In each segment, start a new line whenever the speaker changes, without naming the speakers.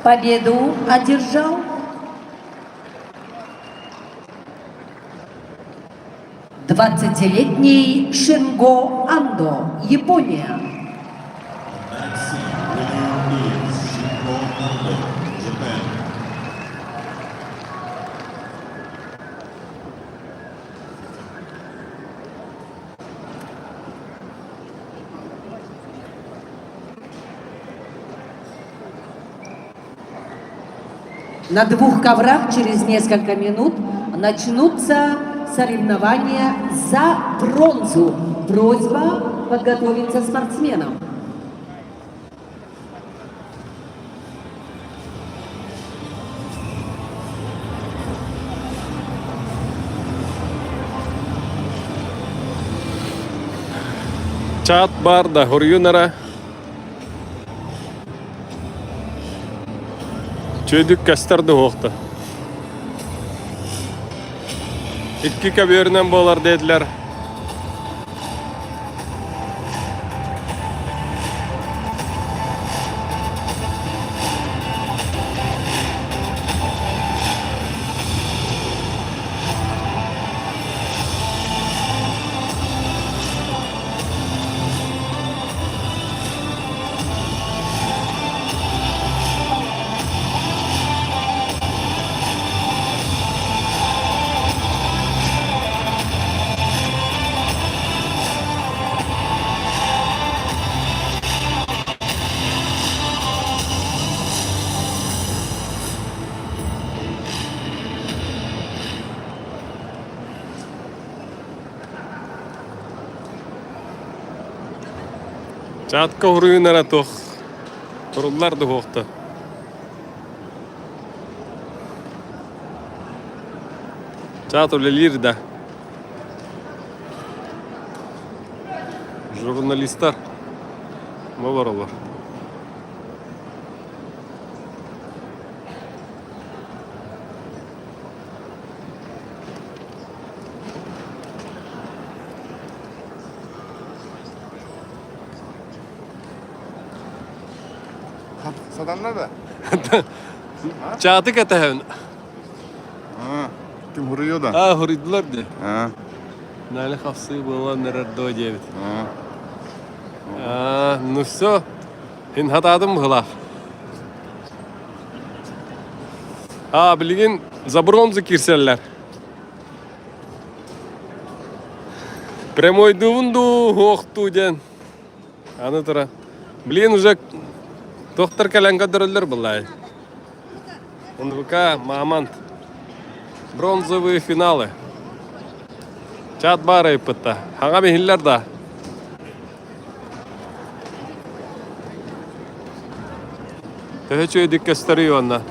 Победу одержал 20-летний Шинго Андо, Япония. На 2 коврах через несколько минут начнутся соревнования за бронзу. Просьба подготовиться спортсменам.
Чат бар да хорюнара. Чөйдік кәстірді оқты. Икки көберінен болар деділер. Чатқа хорюнара тоқ. Тұрылар да оқты. Чат өлелер да. Журналистар. Ма бар олар?
Satanlar da.
Çatı katahın.
Kim vuruyor da?
Ha huridular de.
Ha.
Nale хавсы было нердо девять. Ну все. Хин хатадым гылах. Билген за бронзу кирселлер. Прямой дувунду оқту ден. Аны тұра. Блин, уже доктор кәләнгі дөрілдер бұлай. НВК Мамонт. Бронзовые финалы. Чат бары пытта. Хаңа бейхиллер да. Тәхе чөйдік көстері онна.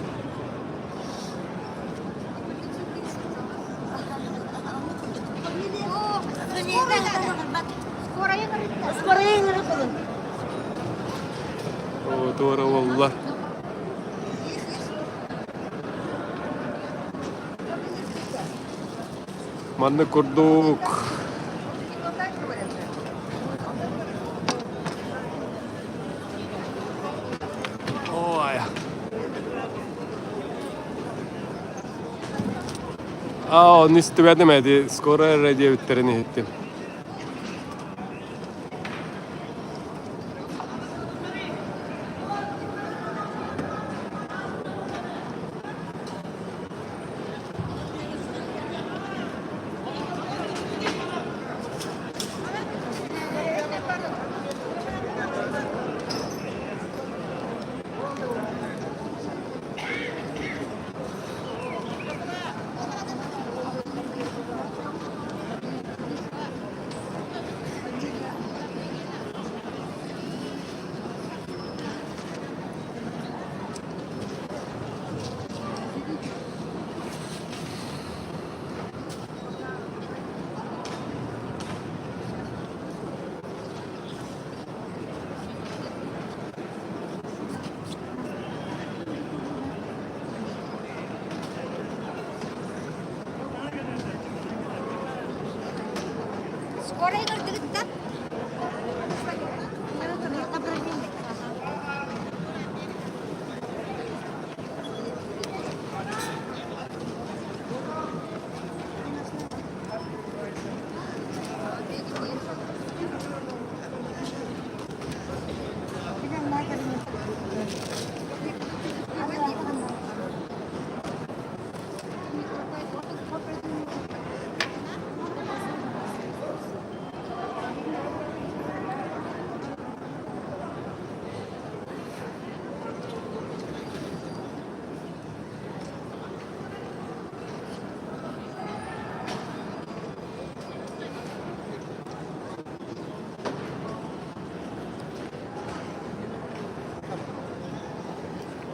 Doğru vallahi. Manne kurduk. Ой. Onu istemedim. Skora radyo bitlerini ettim.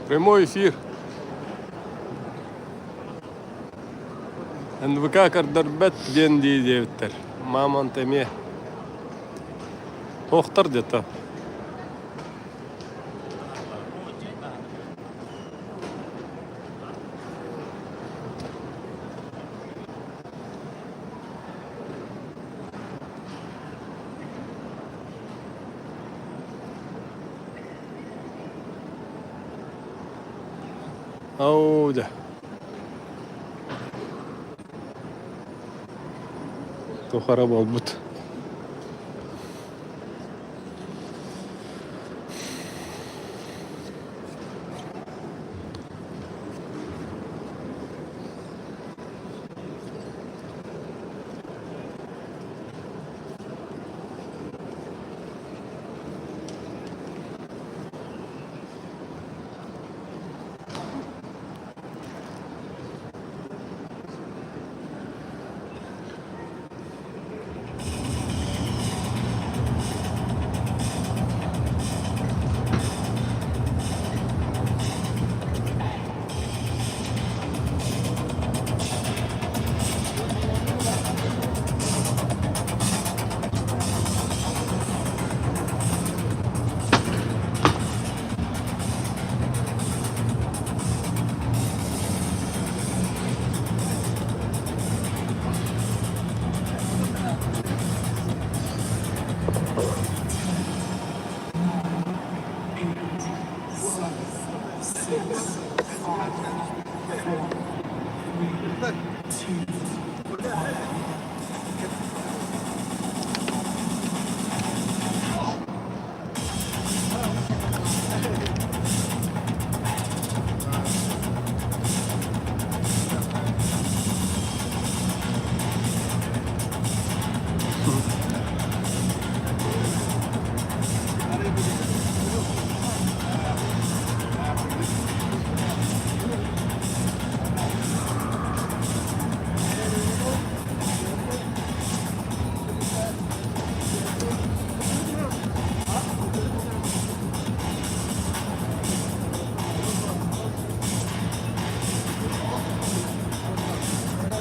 Прямой эфир. НВК кардарбет ден дейдевиттер. Мамон теме. Охтар дето. Ауда. Тухара болбут.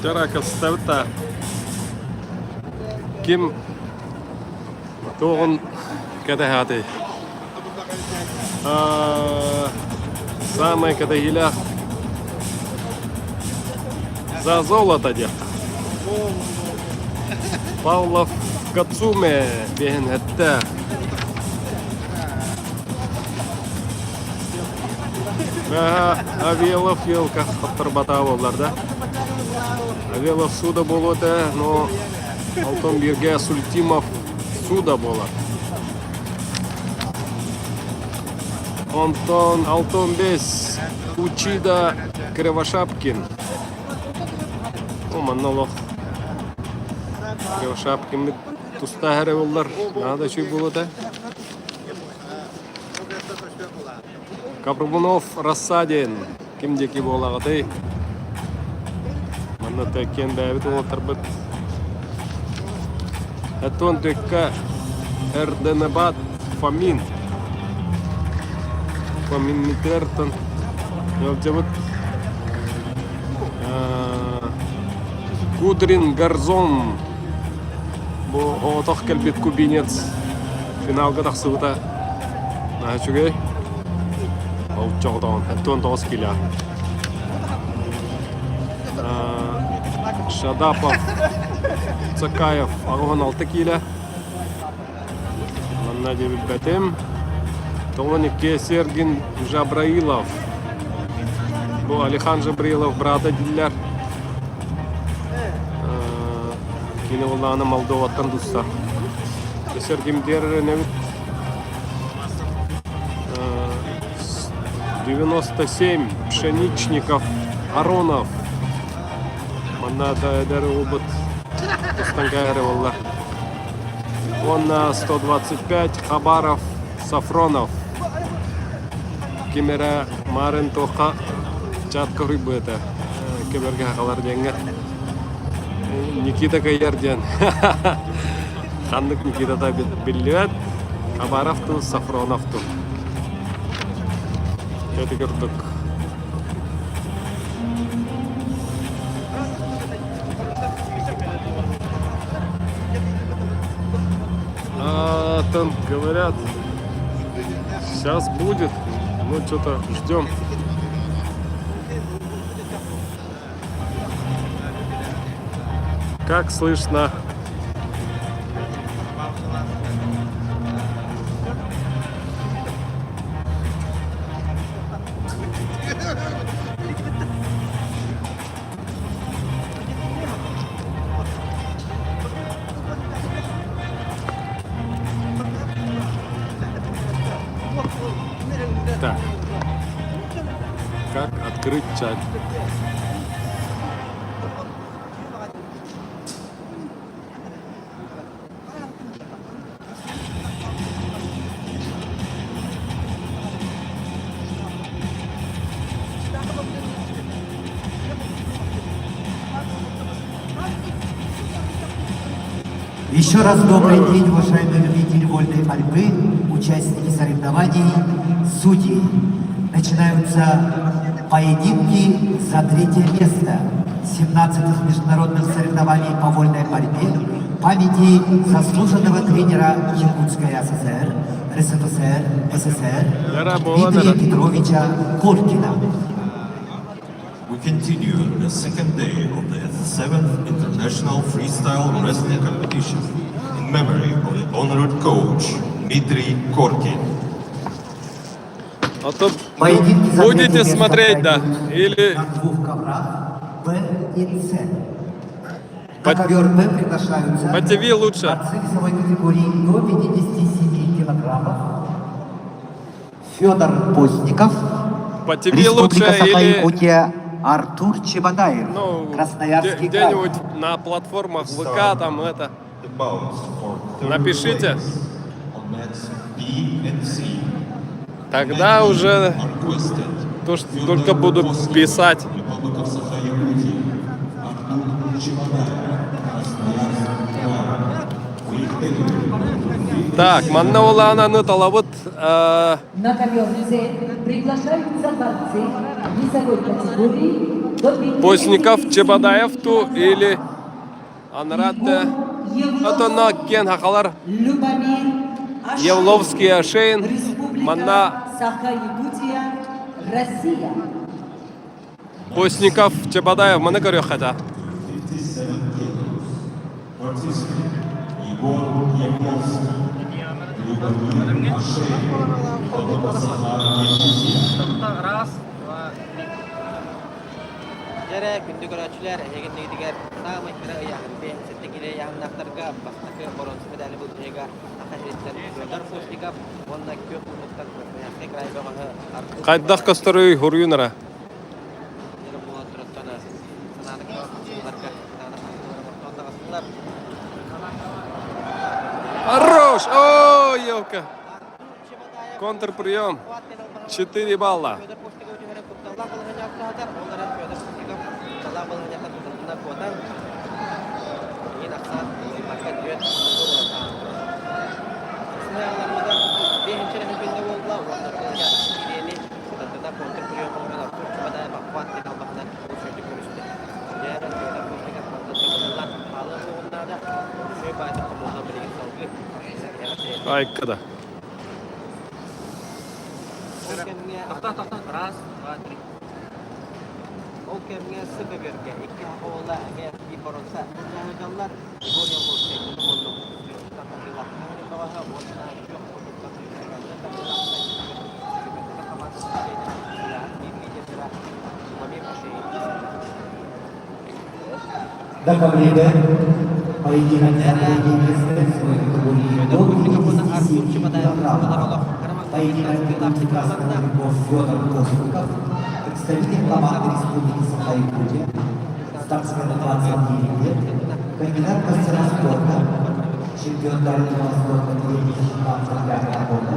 Жарака ставта. Ким тоғын кәдәхаты. Самый кәдәхилях за золото дек. Павлов Кацуме бен хәтта. Авелов елка хаттар бата болларда. Авелов суда болота, но Алтон Бирге Сультимов суда болот. Алтон Бес Учида Кривошапкин. Маннолох Кривошапкин тустахаре боллар. Надо чуй болота. Капрубунов Рассадин. Кимдеки болагаты. Манна текен бәбит олатар бит. Атон текка Эрденебат Фамин. Фамин Митертон. Йолчабыт. Кудрин Гарзон. Бу отох келбит кубинец. Финалга тахсыбыта. Нахачугай. Олчоғдон. Антон Тоскиля. Шадапов, Цакаев, Аргон Алтакиля. Маннади Бетем. Толонике Сергин Жабраилов. Бу Алихан Жабраилов, брата Диллер. Кине оланы Молдоваттан дуста. Сергин Дерреневит. 97. Пшеничников, Аронов. Манната эдер убыт. Стангаре волла. Он на 125. Хабаров, Сафронов. Кимера Марин Тоха. Чатка рыбыта. Кемерга халар деньга. Никита Каярдян. Хандык Никита да билет. Хабаров ту, Сафронов ту. Это карток. там говорят, сейчас будет. Ну, что-то ждем. Как слышно? Так. Как открыть чат?
Еще раз добрый день, уважаемые любители вольной борьбы, участники соревнований, судьи. Начинаются поединки за третье место 17-х международных соревнований по вольной борьбе памяти заслуженного тренера Якутской ССР, РСФСР, СССР Дмитрия Петровича Коркина.
We continue the second day of the 7th International Freestyle Wrestling Competition in memory of the honored coach Dmitry Korkin.
А то
Поединки за
будете
третье место
смотреть, да?
пройдут
Или
на двух коврах Б и С. На ковер Б приглашаются
по ТВ лучше.
борцы весовой категории до 57 килограммов Федор Постников,
По ТВ
Республика
лучше или
Саха-Якутия Артур Чебадаев,
ну,
Красноярский край.
где-нибудь на платформах ВК там это.
The bouts for third
Напишите.
place on mats B and C.
Тогда уже
Are requested
то, что только буду писать.
Republic of Saha-Якутия Артур Чебадаев, Красноярский край.
Так, Маннаулана Талавут.
На ковер С приглашаются борцы весовой категории до 50
Постников, Чебадаев ту или Анратте. Это на кен хакалар.
Любомир Ашин,
Евловский Ашейн.
Республика
Манна
Саха-Якутия, Россия.
Постников, Чебадаев. Мана көрөк хата.
Jere күндү көрөчүлөр эгендеги дигер самый кыра ягынды сеттегиле ягынактарга бактакы боронсу медали бул жега акашеттер Федор Постников онна көп муктан ясты крайбага артып
Кайдах косторой хуруюнара. Хорош! О, елка! Контрприем. 4 балла. Ай, когда?
Раз, два, три. Ол кемге сыгы берге, iki oğla eğer bir boronsa, canlar bu yolu seçti oldu.
До коврига поединок за третье место весовой категории до 57 килограммов. Поединок ведут красного рыбов Федор Постников, представитель команды Республики Саха-Якутия, спортсмен 29 лет, кандидат в мастера спорта, чемпион Дальнего Востока 2015 года,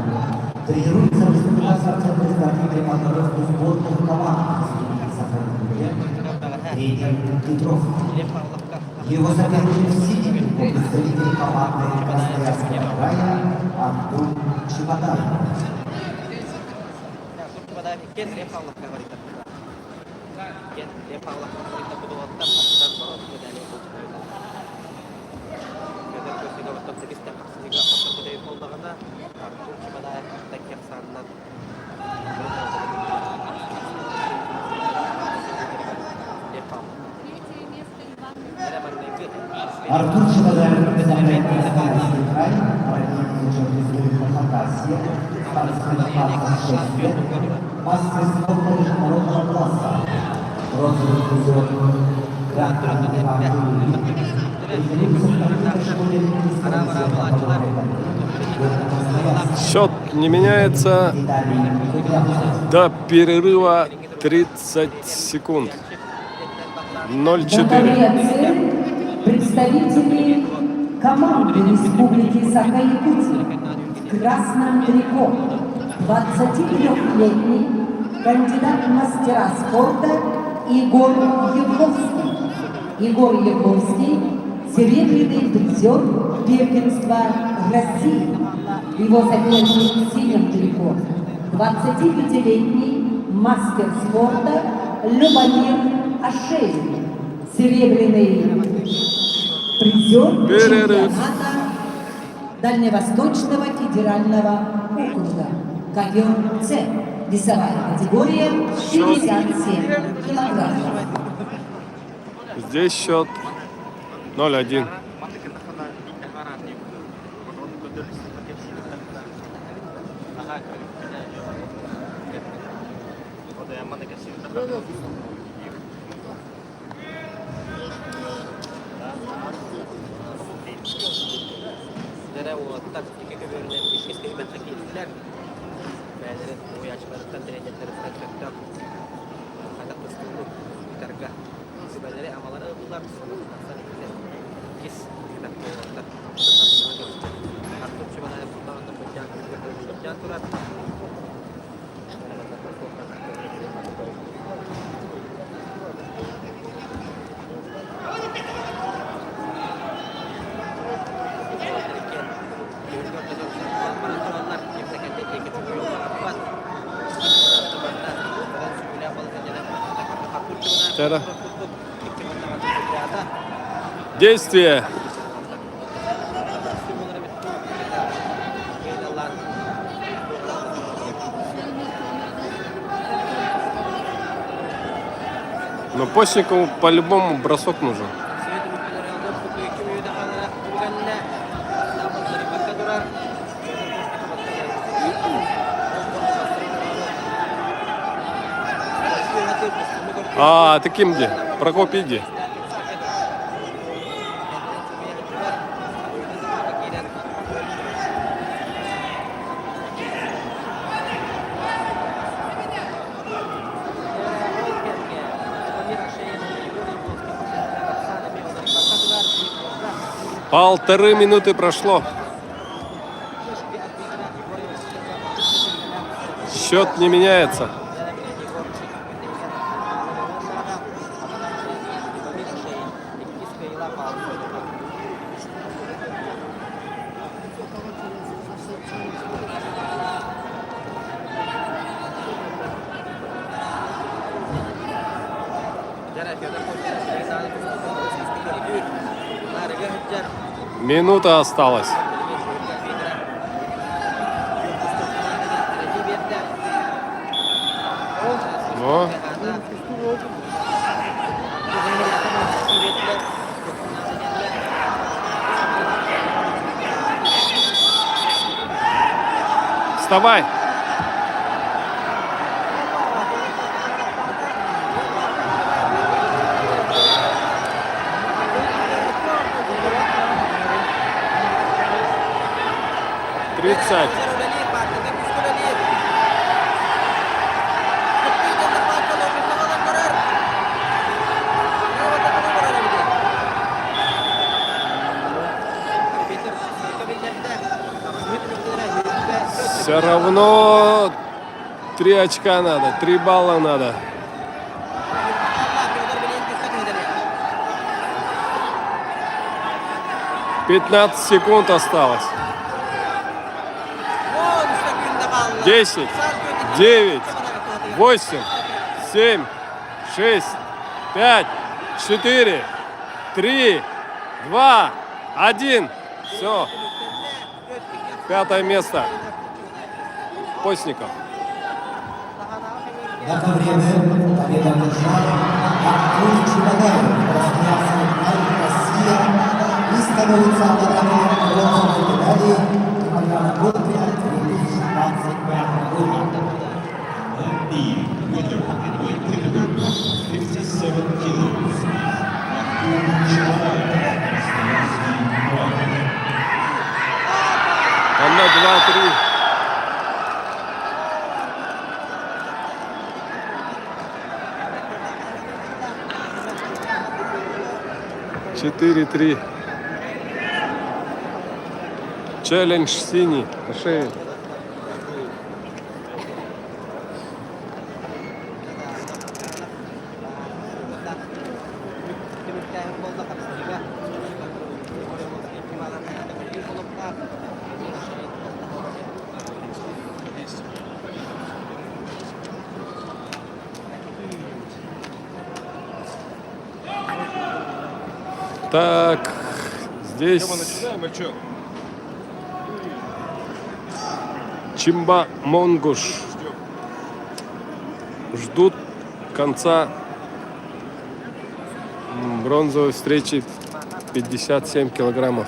тренируется в Республиканском административной подготовке сборных команд Республики Саха-Якутия, тренер Петров. Его соперник в синем представитель команды Красноярского края Артур Чебадаев.
боллағына Артур Чемадаев Тәккер санынан
Артур Чемодаев представляет Красноярский край, проект республики Хакасия, спортсмен 26 лет, мастер спорта международного класса, бронзовый призер Гран-при
Счет не меняется до перерыва 30 секунд. 0-4.
Наконец, представители команды Республики Саха-Якутия в красном трико 23-летний кандидат в мастера спорта Егор Яковский. Егор Яковский – серебряный призер первенства России. Его соперник в синем трико 25-летний мастер спорта Любомир Ашевин. Серебряный призер
Перерыв.
чемпионата Дальневосточного федерального округа. Ковер С. Весовая категория 57 килограммов.
Здесь счет 0-1.
Dere o taktik görünen bir şey kıymetli keyifler. Bazıları bu yaşlardan dereceleri taktıktan anak tutumu karga. Sebenarnya amalan bunlar sangat kis kita kita Artur cuma ada putar untuk berjalan turun.
Действие. Но Постникову по-любому бросок нужен. А, ты кем где? Прокоп, иди. Полторы минуты прошло. Счет не меняется. Минута осталась. Но. Вставай. Тридцать. Все равно 3 очка надо, 3 балла надо. «15 секунд осталось. 10, 9, 8, 7, 6, 5, 4, 3, 2, 1. Все. 5 место. Постников.
В это время победа пришла Артур Чемодаев, Красноярский край, Россия, и становится обладателем бронзовой медали чемпионата Балтии 2025 года.
The winner, weight category 57 kilos. Артур Чемодаев, Красноярский край.
Она 2-3. Четыре-три. Челлендж синий. На шее. Так, здесь Чимба Монгуш ждут конца бронзовой встречи 57 килограммов.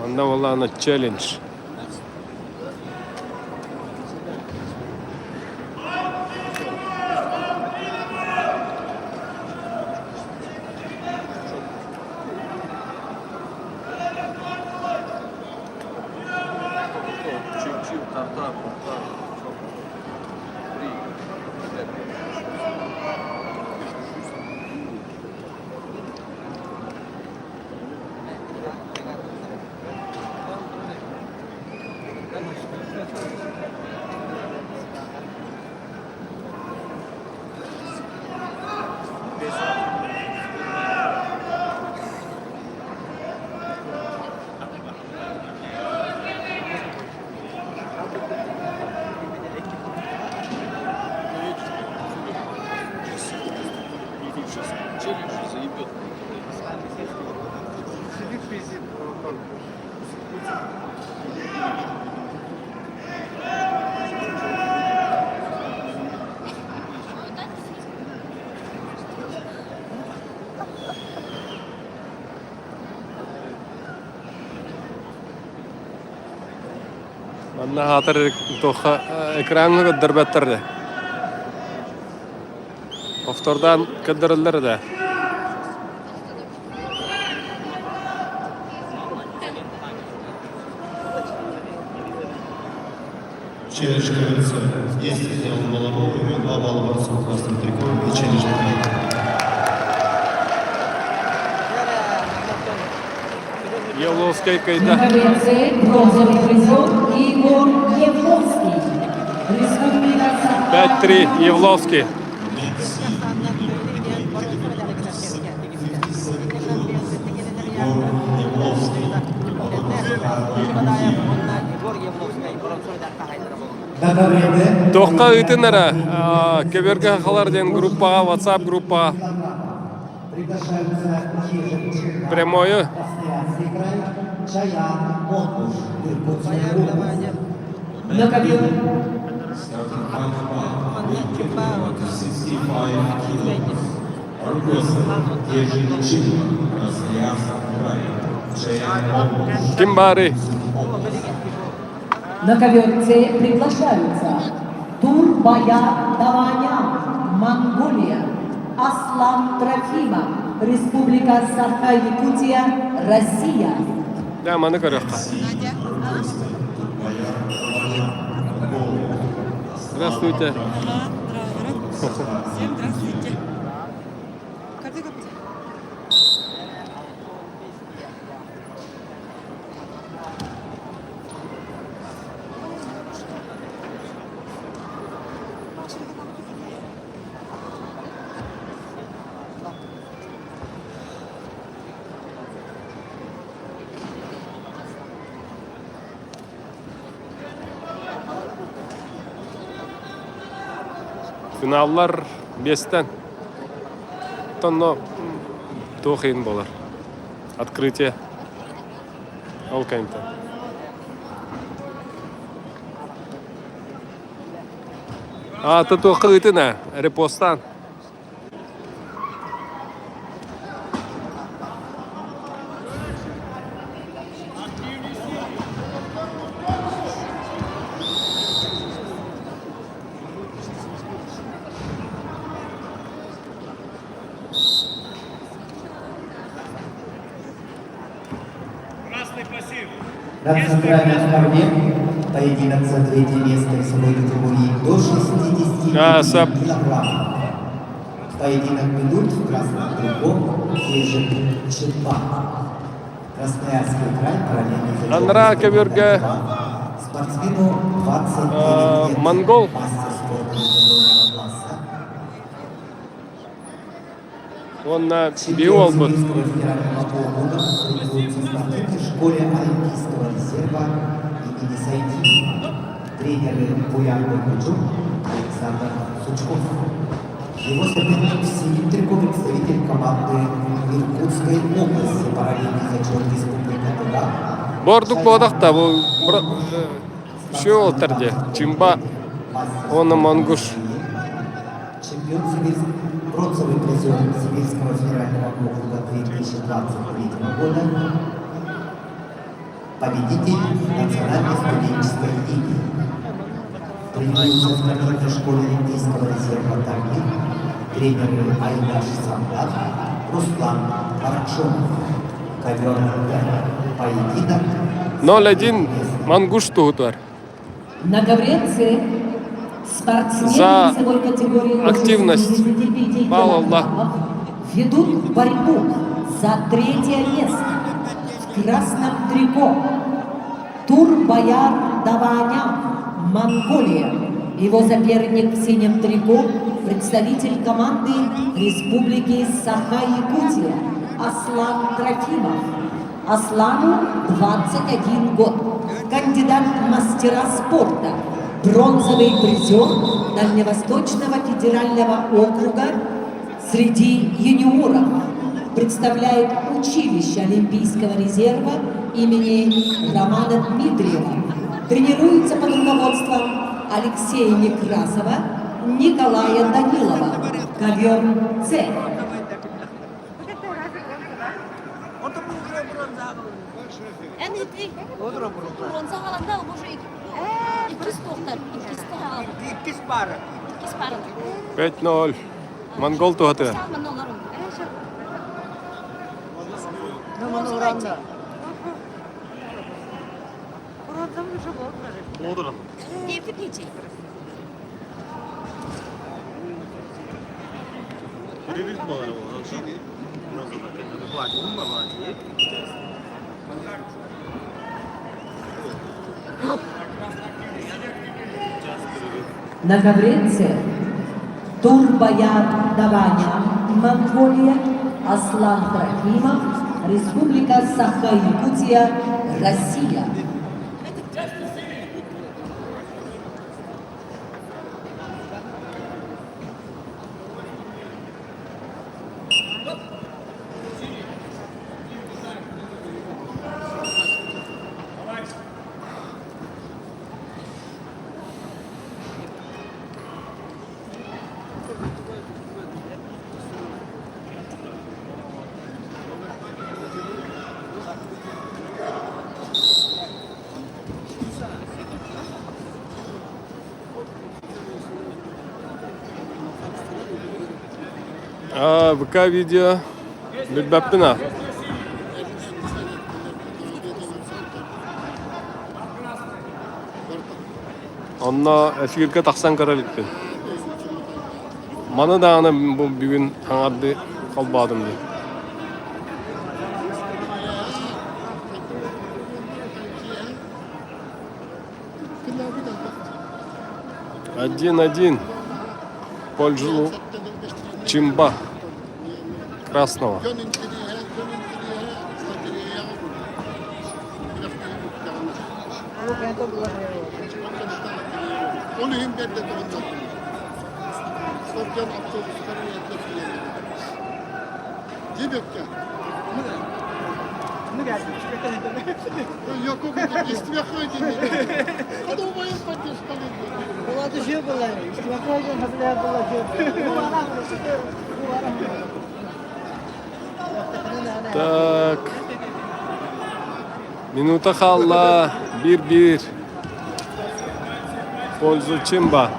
Мандавалана челлендж. Анна хатыр тоха экранга дәрбәттәрде. Повтордан кадрлар да.
Челлендж КВЦ. Есть сделал Балабовыми, 2 балла борцов в красном трико и челлендж КВЦ.
Явловская
На
кайда.
конвенции бронзовый призер Игорь Евловский. Республика Саха.
5-3 Явловский.
В это время
Тоққа үйтінірі кеберге қаларден группаға, WhatsApp группаға
приглашаются Ежик
прямойы.
Красноярский край, Чаян Монгуш, Иркутская область.
На ковер.
Starting five pound, weight category 65 kilos. Аргоса, Ежик Чимба, Красноярский край. Чаян Монгуш.
Кимбари.
На ковер С приглашаются Турбая Даванян, Монголия, Аслан Трофимов, Республика Саха-Якутия, Россия.
Да, маны көріққа. Здравствуйте.
Всем здравствуйте. Каждый год.
Финаллар 5-тен. Тонно тохин болар. Открытие. Алкаймта. Ты тохитина, репостан.
На центральном корме поединок за третье место весовой категории до 60 килограммов. Поединок ведут в красном трико Ежик Читба. Красноярский край, параллельный
Анра Каберга.
Спортсмену 29 лет.
Монгол.
Мастер спорта международного класса.
Он на
Чемпион
биолбот.
Сибирского федерального округа тренируется в спортивной школе Олимпийского резерва имени Сайдиева. Тренеры Буян Бакучук, Александр Сучков. Его соперник Синим Трико, представитель команды Иркутской области, параллельный зачет Республика Тыга.
Бордук бодақта бұл шо олтарды. Чимба, оны мангуш.
Чемпион бронзовый призер Сибирского федерального округа 2023 года. Победитель национальной студенческой лиги. Тренируется в спортивной школе Олимпийского резерва Таргин. Тренеры Айдаш Самдат, Руслан Аракшонов. Ковер поединок.
0-1 мангуш туғытар.
На ковреце спортсмены
За
весовой категории до
активность.
65
Мало
килограммов ведут борьбу за третье место в красном трико. Турбаяр Даванян, Монголия. Его соперник в синем трико – представитель команды Республики Саха-Якутия Аслан Трофимов. Аслану 21 год. Кандидат в мастера спорта. Бронзовый призер Дальневосточного федерального округа среди юниоров. Представляет училище Олимпийского резерва имени Романа Дмитриева. Тренируется под руководством Алексея Некрасова, Николая Данилова. Ковер С.
Bronza alanda уже ikisi tohtar, ikisi de al. İkisi para.
5-0. Монгол туғыты.
Salman olarım. Devli peki.
На ковреце Турбаяр Даванян, Монголия, Аслан Трофимов, Республика Саха-Якутия, Россия.
ВК видео Бәппіна. Онна әсігірге тақсан қаралықпен. Маны дағаны бүгін аңарды қалбадым де. Один в пользу Чимба красного.
Başlarken avtobüslerin yetkisiyle. Cibek'te. Yok o kadar istifa edildi. Hadi o bayım patates kalırdı.
Ulan düşüyor bunlar. İstimakla hocam hazırlayan bunlar.
Так. Минута халла. 1-1. В пользу Чимба.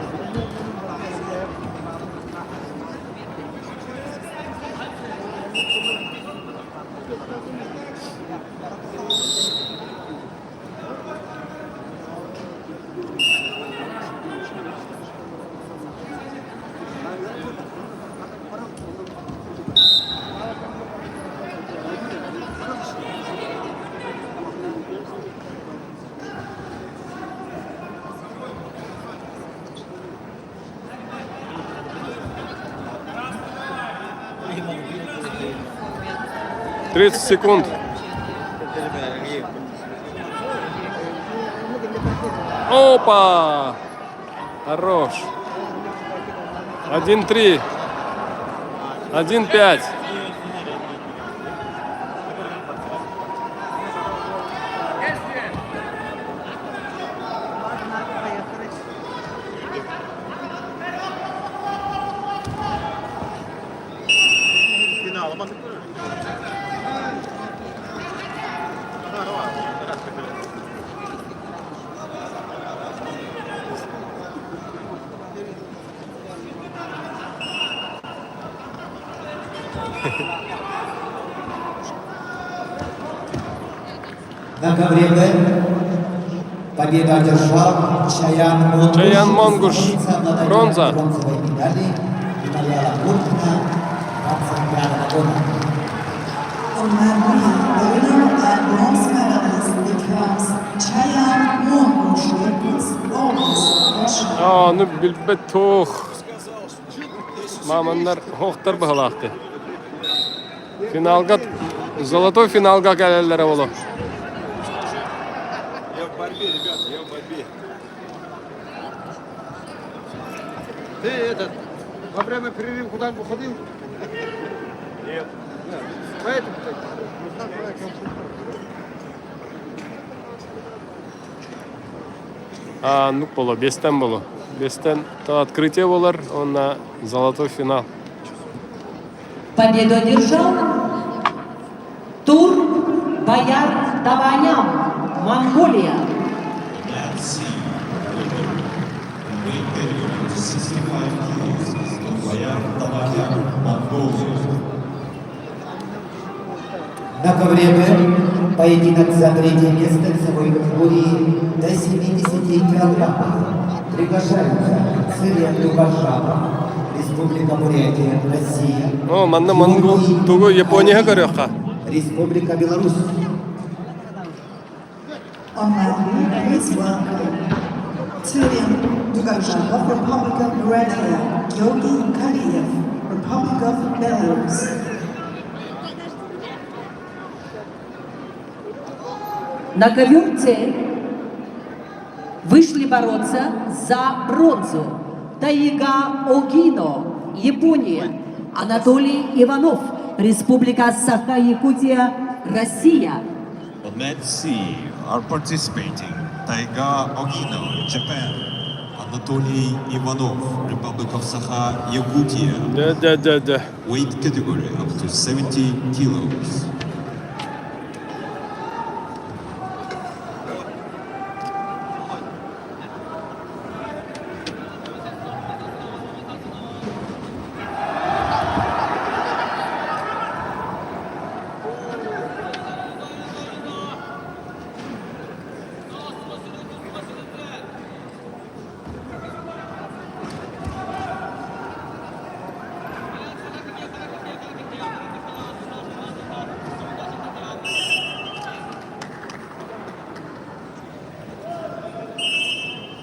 Тридцать секунд. Опа! Хорош. 1-3. 1-5.
На ковре победу одержал Чаян Монгуш.
Бронза.
Бронзовой медали Италия Ордена 25 года.
On Maria, the winner and bronze medalist becomes Cheyenne Mongush, oldest Russian.
Ну билбет тох. Мамандар хохтар бахалақты. Финалга, золотой финалга келелер болу.
Я в борьбе, ребята, я в борьбе.
Ты этот, во время перерыва куда-нибудь ходил?
Нет.
Поэтому
Ну болу, бестен болу. Бестен то открытие болар, он на золотой финал.
Победу одержал Тур Баяр Даванян, Монголия.
Let's see. Weight category 65 kilos. Бояр Даванян, Монголия.
На ковре Б поединок за третье место весовой категории до 70 килограммов. Приглашаются Цирен Варшава, Республика Бурятия, Россия.
Манна Монгол, тугу Япония горёха.
Республика Беларусь.
On Maria, please welcome Tyrion Dugajov of Republic of Buryatia, Georgy Kariev, Republic of Belarus.
На ковер С вышли бороться за бронзу Таига Огино, Япония, Анатолий Иванов, Республика Саха-Якутия, Россия.
On Mat C are participating Taiga Ogino, Japan, Anatoly Ivanov, Republic of Sakha-Yakutia,
Да.
weight category up to 70 kilos.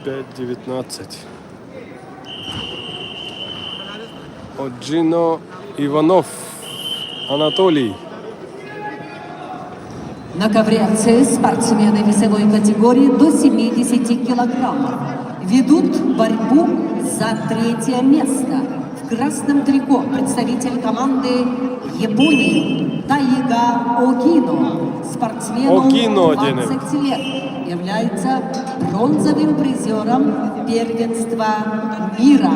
Пять 19. Оджино Иванов, Анатолий.
На ковре С спортсмены весовой категории до 70 килограммов ведут борьбу за третье место. В красном трико представитель команды Японии Тайга Огино, спортсмену
Огино,
20 лет, является бронзовым призером первенства мира.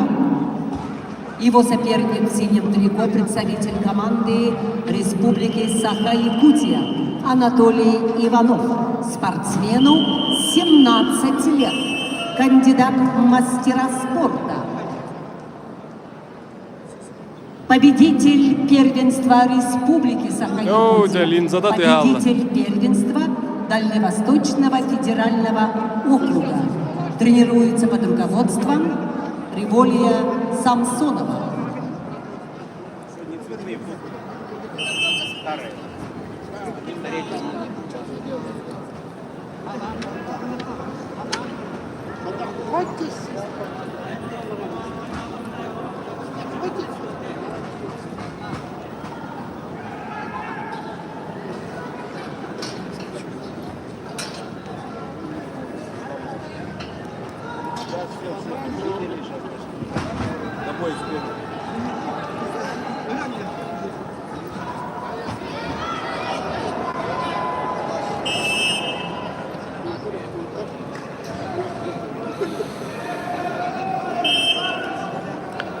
Его соперник в синем трико представитель команды Республики Саха-Якутия Анатолий Иванов, спортсмену 17 лет, кандидат в мастера спорта. Победитель первенства Республики Саха-Якутия, победитель первенства Дальневосточного федерального округа. Тренируется под руководством Приволия Самсонова.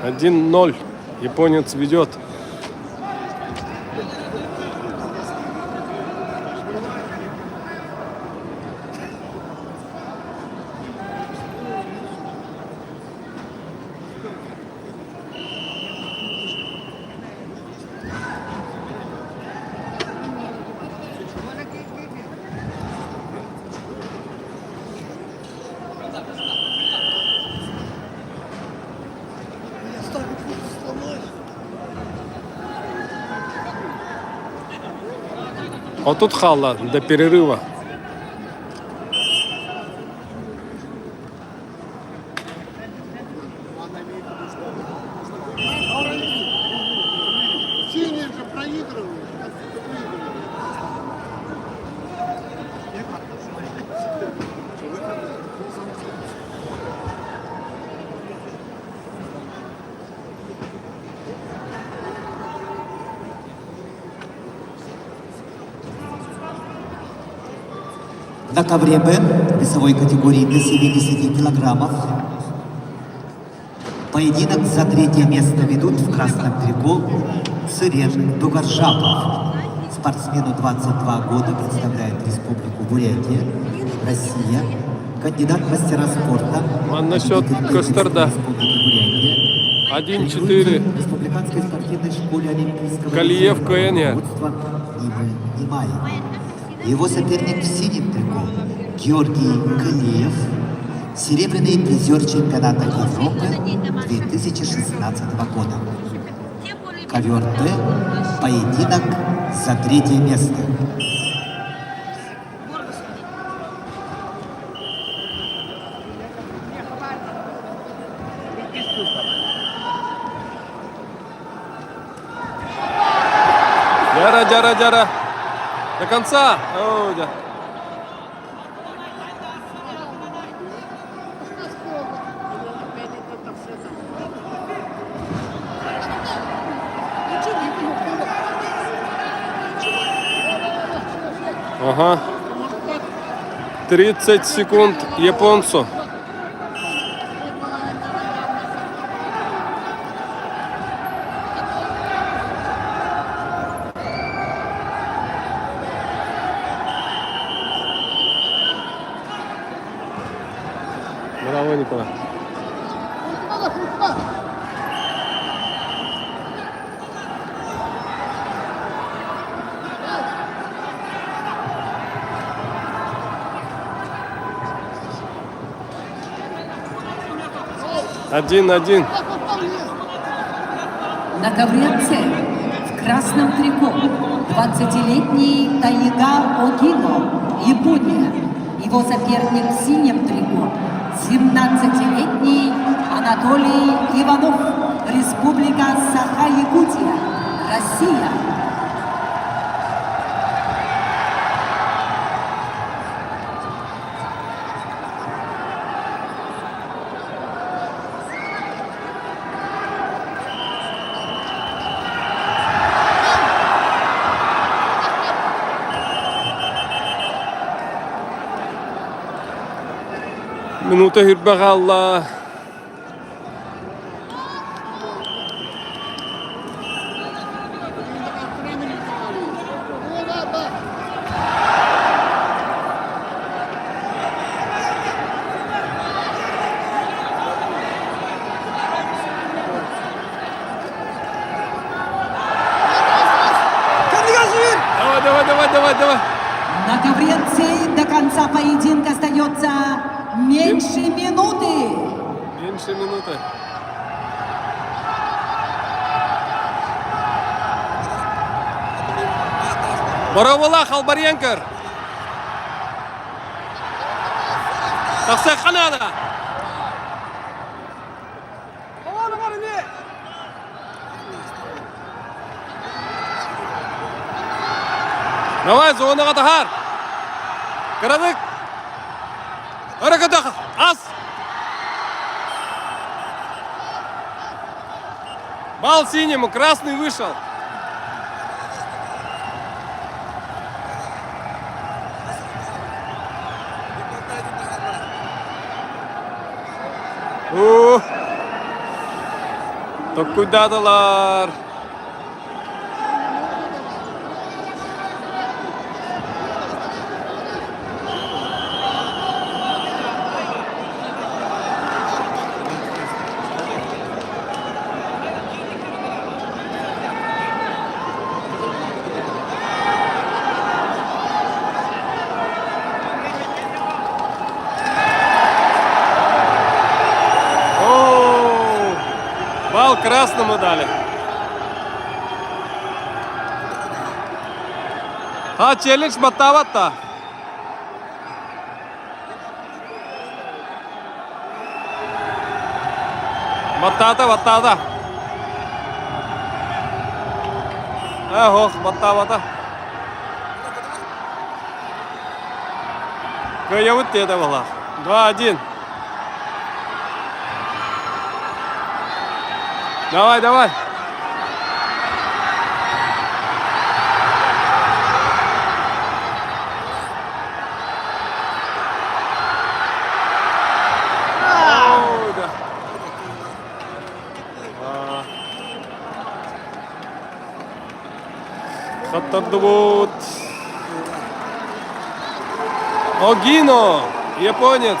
Один 0. Японец ведет. Вот тут Халла до перерыва.
Синие же проигрывают.
На ковре Б весовой категории до 70 килограммов поединок за третье место ведут в красном трико Цырен Дугаржапов. Спортсмену 22 года, представляет Республику Бурятия, Россия, кандидат в мастера спорта.
А насчет Костерда 1-4.
Республиканской спортивной школе Олимпийского
Калиев Коэня.
руководства Немаева. Его соперник в синем трико Георгий Калиев, серебряный призер чемпионата Европы 2016 года. Ковер Д, поединок за третье место.
Дяра. До конца. О, да. Ага. 30 секунд японцу. Браво, Николай. Один.
На ковре С в красном трико 20-летний Тайга Огино, Япония. Его соперник в синем трико 17-летний Анатолий Иванов, Республика Саха-Якутия, Россия.
Минута хүрбе қалла. Давай.
На ковре до конца поединка остается меньше минуты.
Меньше минуты. Боровала Халбаренкер. Тақсай қанада. Давай, зонаға тахар. Кырадык. Әрекет аз. Бал синему, красный вышел. Так cuidadolar. Бал красному дали. Челлендж баттаватта. Баттата. Баттавата. Каявут это было. 2-1. Давай. Хаттарды бут. Огино, японец.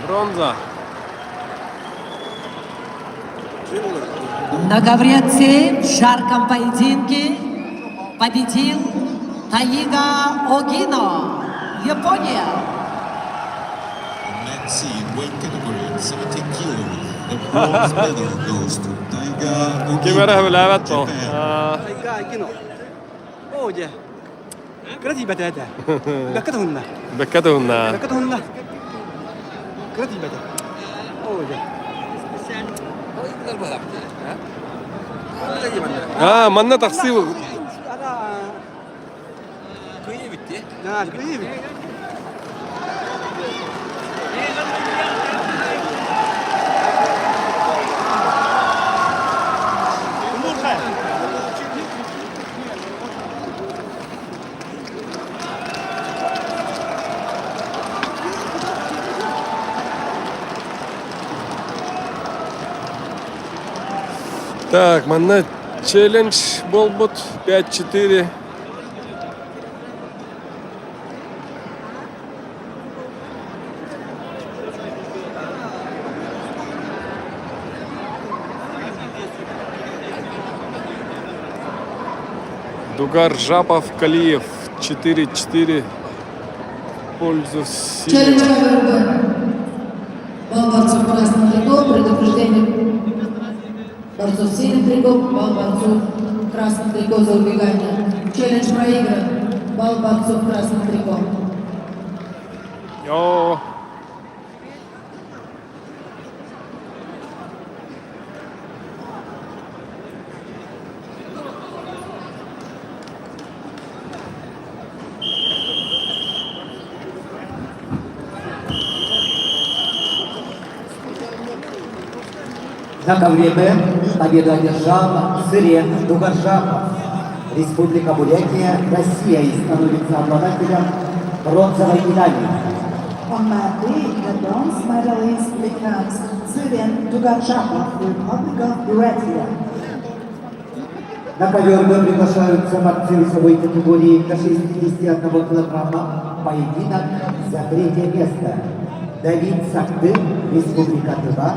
Бронза.
На ковре в жарком поединке победил Таига Огино, Япония.
Let's see, in weight category 17 kilos, the bronze medal goes to Taiga Ogino,
Kimera لعبت
Taiga Ogino. Oh, yeah. Grati batata. Bekkatuhunna. Grati batata. Oh, yeah.
manna taqsiv.
Kuyuya bitti. Kuyuya bitti.
Так, манна челлендж болбут 5-4. Дугар Жапов Калиев 4-4 в пользу
Челлендж
синих.
номер 1. Бал борцов красных триков, предупреждение. Борцов синих триков, бал борцов красных триков за убегание. Челлендж проигран. Бал борцов красных триков.
Йо.
На ковре Б победу одержал Сырен Дугар Жапов. Республика Бурятия, Россия и становится обладателем бронзовой медали.
On mat B, the bronze medalist becomes Syrian Dugarjapov, Republic of Buryatia.
На ковер Б приглашаются борцы весовой категории до 61 килограмма. Поединок за третье место. Давид Сахты, Республика Тыва,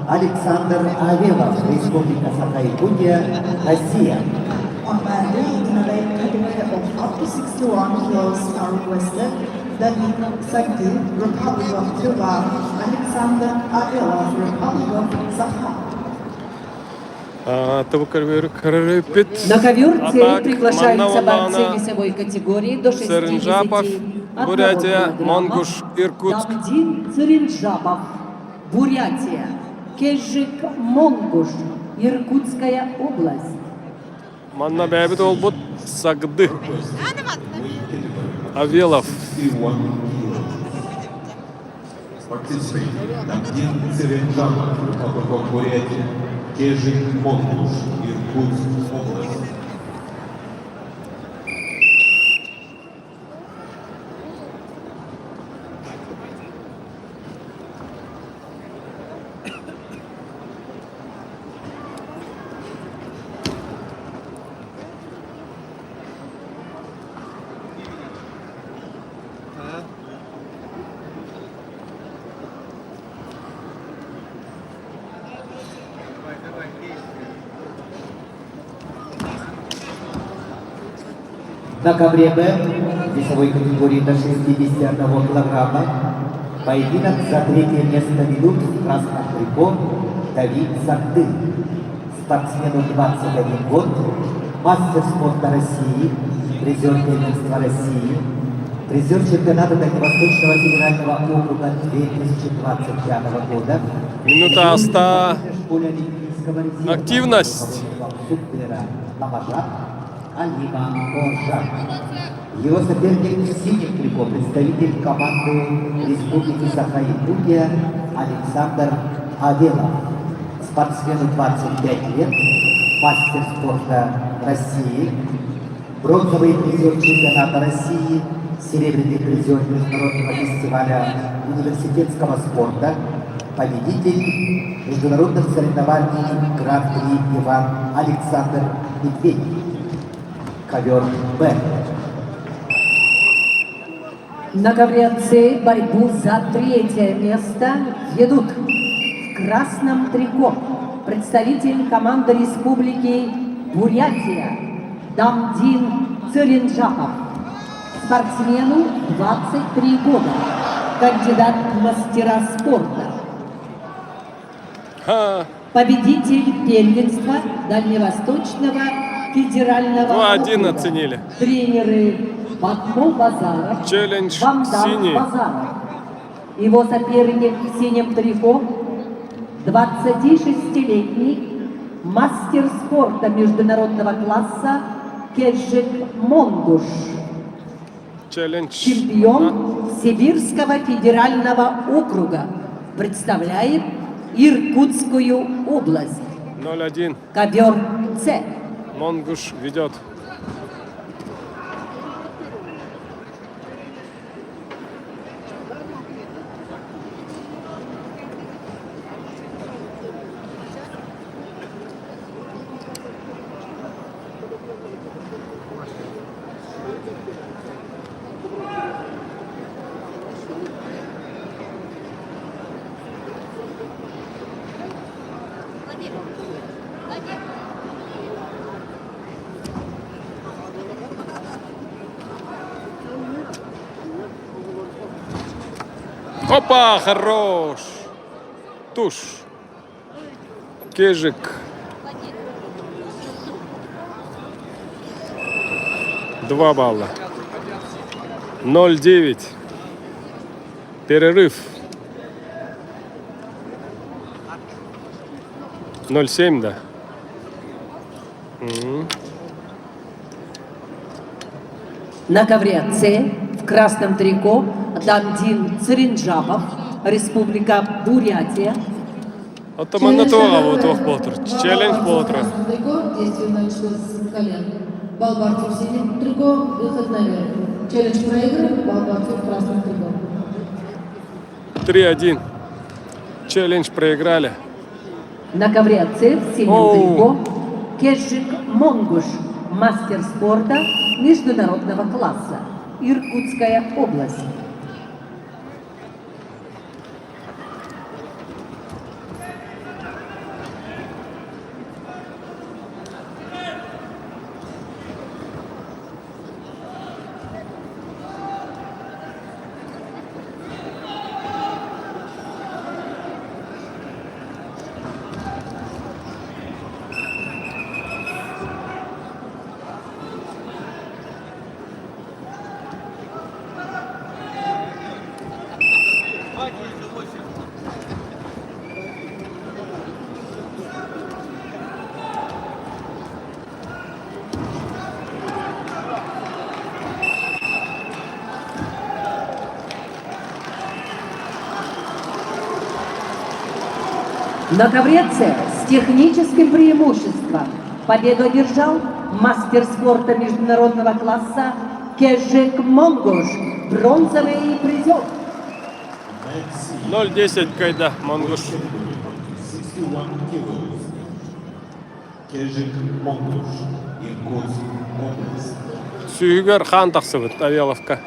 Александр Авелов, Республика Саха-Якутия, Россия.
On mat B, in a weight category of up to 61 kilos are requested David Sakti, Republic of Tuva, Alexander Avelov, Republic of Sakha.
На ковер С
Атак,
приглашаются борцы
Маннауалана,
весовой категории до 61
Цыринджапов, Бурятия, Монгуш, Иркутск.
Дамдин Цыринджапов, Бурятия, Кежик Монгуш, Иркутская область.
Манна бәбіт ол бұд Сагды. Авелов.
Participate. Damdin Цыринджапов, Republic of Бурятия, Кежик Монгуш, Иркутск область.
На ковре Б весовой категории до 61 килограмма поединок за третье место ведут в красном трико Давид Сахты, спортсмену 21 год, мастер спорта России, призер первенства России, призер чемпионата Дальневосточного федерального округа 2025 года.
Минута оста.
Школе Олимпийского резерва.
Активность.
Супера Ламажат Алима Оржак. Его соперник в синем трико, представитель команды Республики Саха-Якутия Александр Авелов. Спортсмену 25 лет, мастер спорта России, бронзовый призер чемпионата России, серебряный призер международного фестиваля университетского спорта, победитель международных соревнований Гран-при Иван Александр Медведев. Ковер Б.
На ковре С борьбу за третье место ведут в красном трико представитель команды Республики Бурятия Дамдин Цыринджапов, спортсмену 23 года, кандидат в мастера спорта, победитель первенства Дальневосточного федерального
2-1
округа.
оценили.
Тренеры Батмо Базаров,
Челлендж
Бамдан
синий.
Базаров. Его соперник в синем трико 26-летний мастер спорта международного класса Кежик Монгуш,
Челлендж.
чемпион Сибирского федерального округа, представляет Иркутскую область.
0-1.
Ковер С.
Монгуш ведет. Опа, хорош. Туш. Кежик. Два балла. 0-9. Перерыв. 0-7, да.
На ковре С в красном трико Дамдин Цыринджапов, Республика Бурятия.
Атаман на то, а вот ох, Челлендж Потра.
Действие началось с колен. Балл борцов синих триков, выход наверх. Челлендж проигран, балл борцов красных триков.
3-1. Челлендж проиграли.
На ковре отцев синим трико Кежик Монгуш, мастер спорта международного класса, Иркутская область. На ковре С с техническим преимуществом победу одержал мастер спорта международного класса Кежик Монгуш, бронзовый призер.
0-10 Кайда Монгуш.
61 kilos. Кежик Монгуш, Иркутск область.
Сүйгер хан тақсыбыт Авеловка.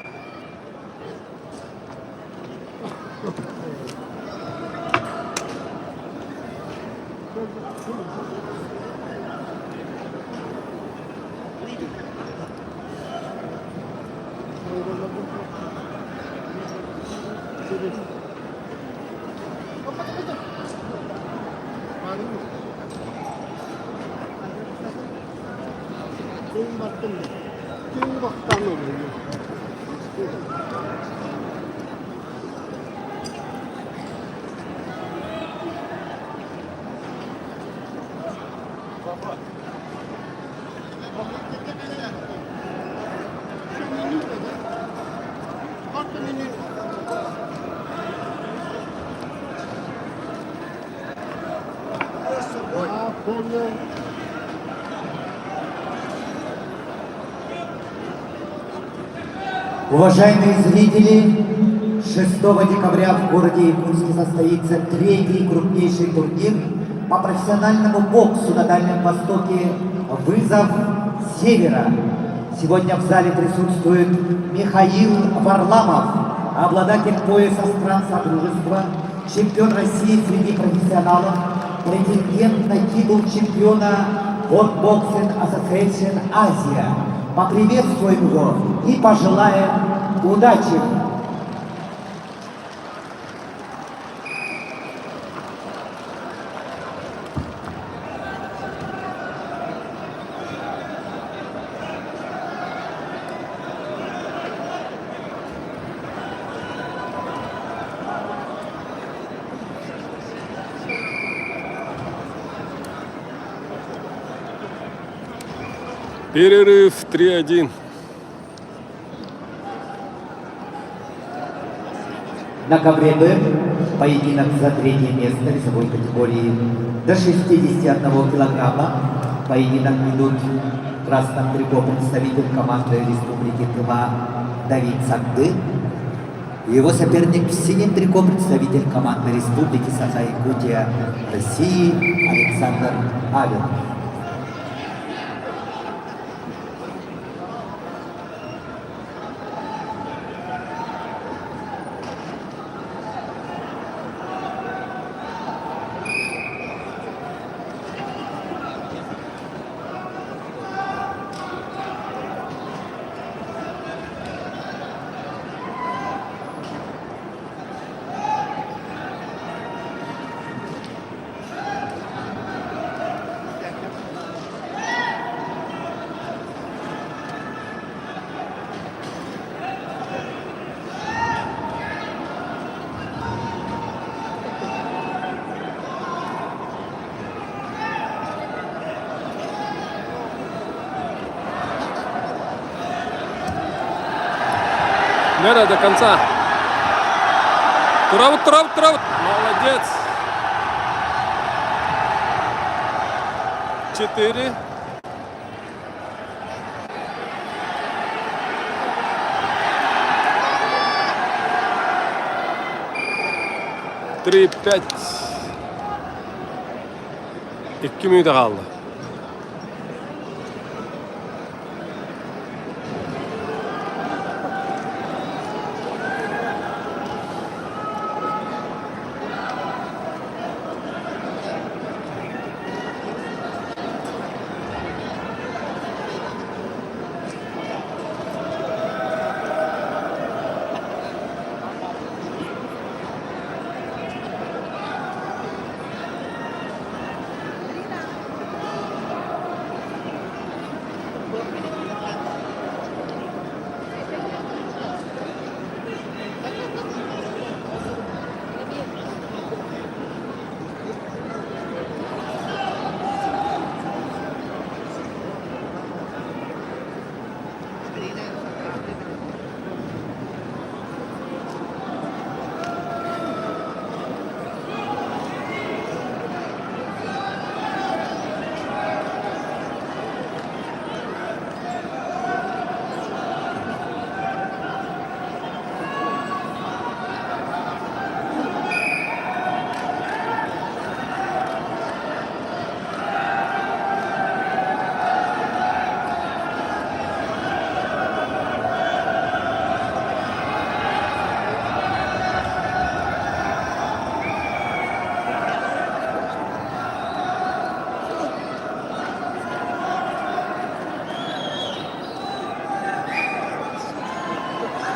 Уважаемые зрители, 6 декабря в городе Иркутске состоится третий крупнейший турнир по профессиональному боксу на Дальнем Востоке «Вызов Севера». Сегодня в зале присутствует Михаил Варламов, обладатель пояса стран Содружества, чемпион России среди профессионалов, претендент на титул чемпиона World Boxing Association Азия. Поприветствуем его и пожелаем удачи.
Перерыв 3-1.
На ковре Б поединок за третье место весовой категории до 61 килограмма. Поединок ведут в красном трико представитель команды Республики Тыва Давид Сагды. Его соперник в синем трико представитель команды Республики Саха-Якутия России Александр Авел.
Мера до конца. Туравут. Молодец. 4. 3-5. 2 minut kaldı.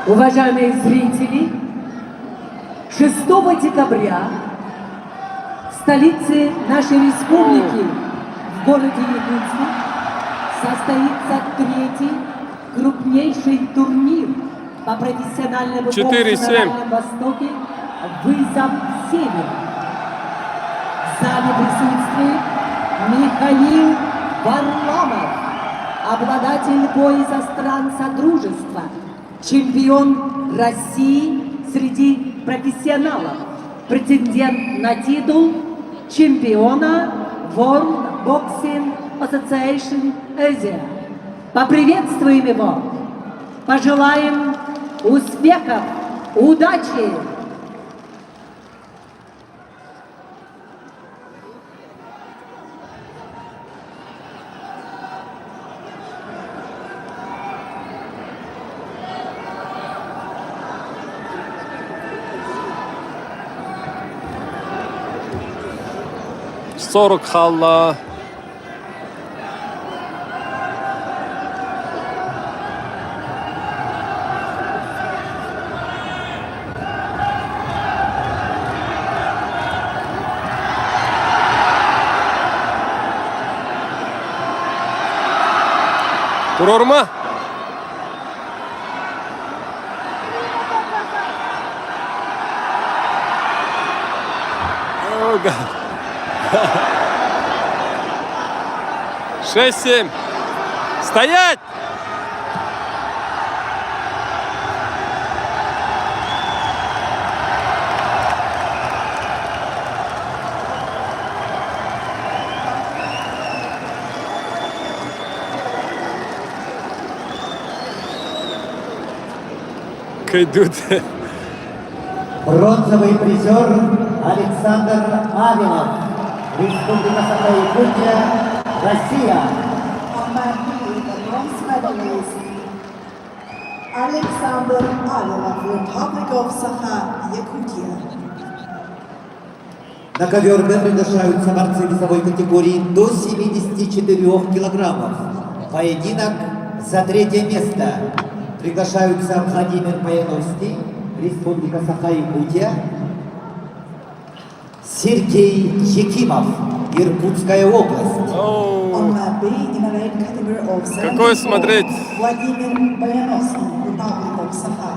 Уважаемые зрители, 6 декабря в столице нашей республики, в городе Якутске, состоится 3-й крупнейший турнир по профессиональному боксу на
4-7.
Дальнем Востоке «Вызов Север». В зале присутствует Михаил Варламов, обладатель пояса стран Содружества, чемпион России среди профессионалов, претендент на титул чемпиона World Boxing Association Asia. Поприветствуем его, пожелаем успехов, удачи!
Сорок халла. Kurorma. Oh God. 6-7. Стоять! Идут.
Бронзовый призер Александр Авилов, Республика Саха-Якутия, Россия.
Bronze medalist Alexander Avilov, Republic of Sakha-Yakutia.
На ковер Б приглашаются борцы весовой категории до 74 килограммов. Поединок за 3-е место. Приглашаются Владимир Баяновский, Республика Саха-Якутия, Сергей Якимов, Иркутская область.
On B in a weight category of 74,
Какой смотреть?
Владимир Баяновский, Republic of Sakha.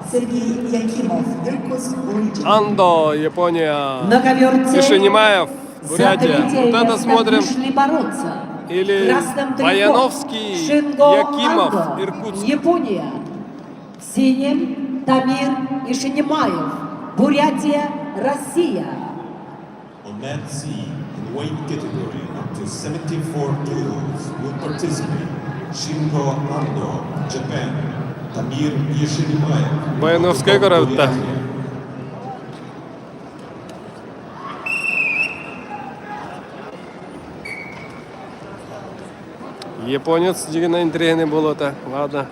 Сергей Якимов, Иркутск origin.
Андо, Япония.
На ковер С
Кишинемаев,
за
Бурятия.
3-е
Вот это
место
смотрим.
пришли бороться.
Или
Красным трикотом
Баяновский,
Шинго
Якимов,
Андо,
Иркутск.
Япония. В синем Тамир Ишинимаев, Бурятия, Россия.
On mat C, in weight category up to 74 kilos, will participate Shingo Ando, Japan, Tamir Yeshinimaev,
Баяновская городта. Японец деген интриганы болото. Ладно.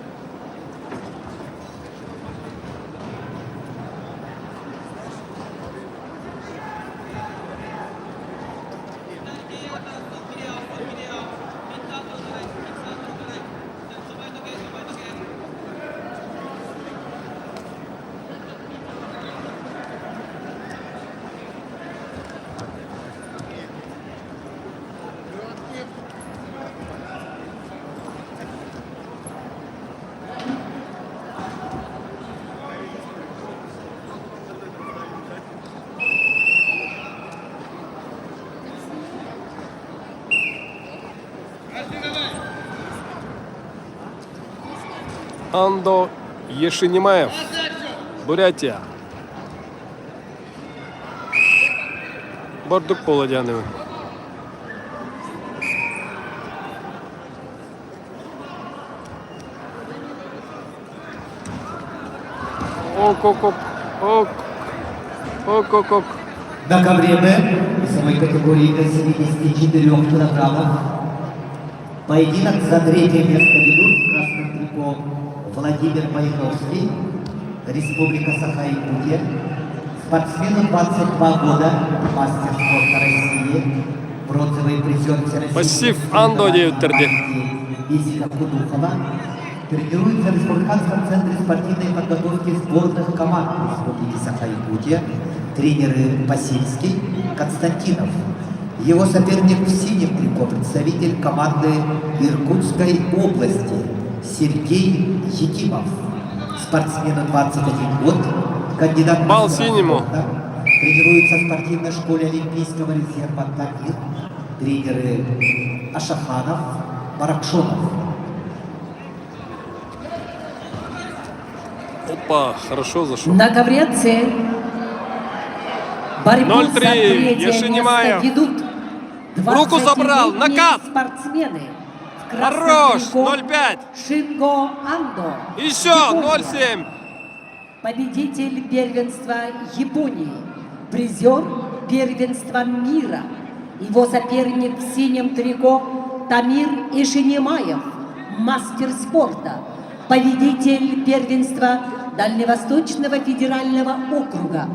Андо Ешенимаев, Бурятия. Бардук Поладяновый. Ок.
Однако время весовой категории до 74 килограммов. Поединок за третье место ведут в красном трико Владимир Маяковский, Республика Саха-Якутия. Спортсмену 22 года, мастер спорта России, бронзовый призер Всероссийского
Пассив Андо Девтерди.
Бесика Кудухова. Тренируется в Республиканском центре спортивной подготовки сборных команд Республики Саха-Якутия. Тренеры Пасильский, Константинов. Его соперник в синем трико, представитель команды Иркутской области Сергей Якимов. Спортсмену 21 год, кандидат
Бал синему.
Тренируется в спортивной школе Олимпийского резерва «Тамир». Тренеры Ашаханов, Маракшонов.
Опа, хорошо зашел.
На ковре цель. Борьбу
0-3,
за третье
Ешенимаев.
место ведут
Руку забрал,
20-летние
накат.
спортсмены. В красном
Хорош,
трико
0-5.
Шинго Андо.
Еще
Япония.
0-7.
Победитель первенства Японии. Призер первенства мира. Его соперник в синем трико Тамир Ешенимаев. Мастер спорта. Победитель первенства Дальневосточного федерального округа.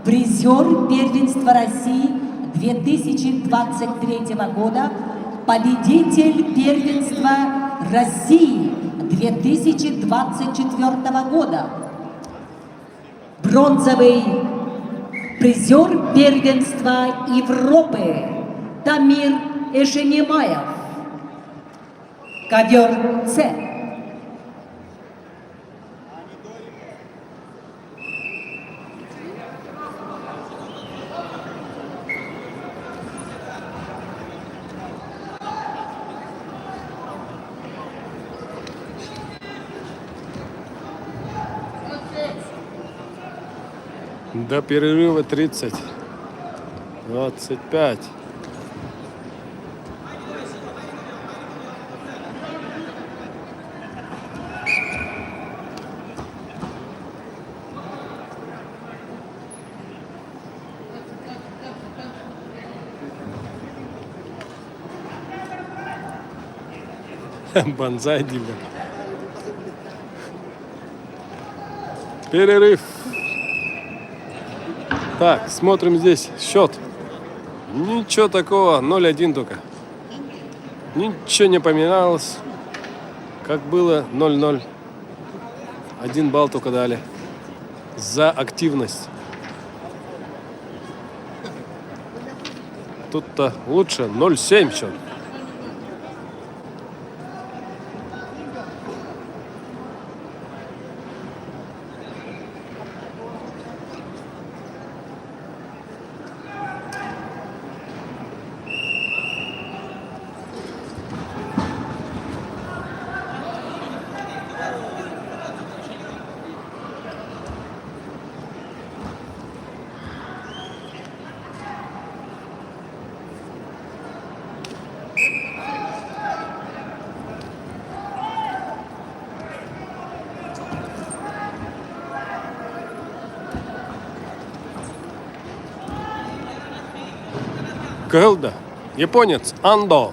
Призер первенства России 2023 года. Победитель первенства России 2024 года. Бронзовый призер первенства Европы Тамир Ешенимаев. Ковер С.
До перерыва 30. 25. Банзай дилер. Перерыв. Так, смотрим здесь счет. Ничего такого, 0-1 только. Ничего не поменялось. Как было, 0-0. 1 балл только дали. За активность. Тут-то лучше, 0-7 счет. Кэлда, японец, Андо.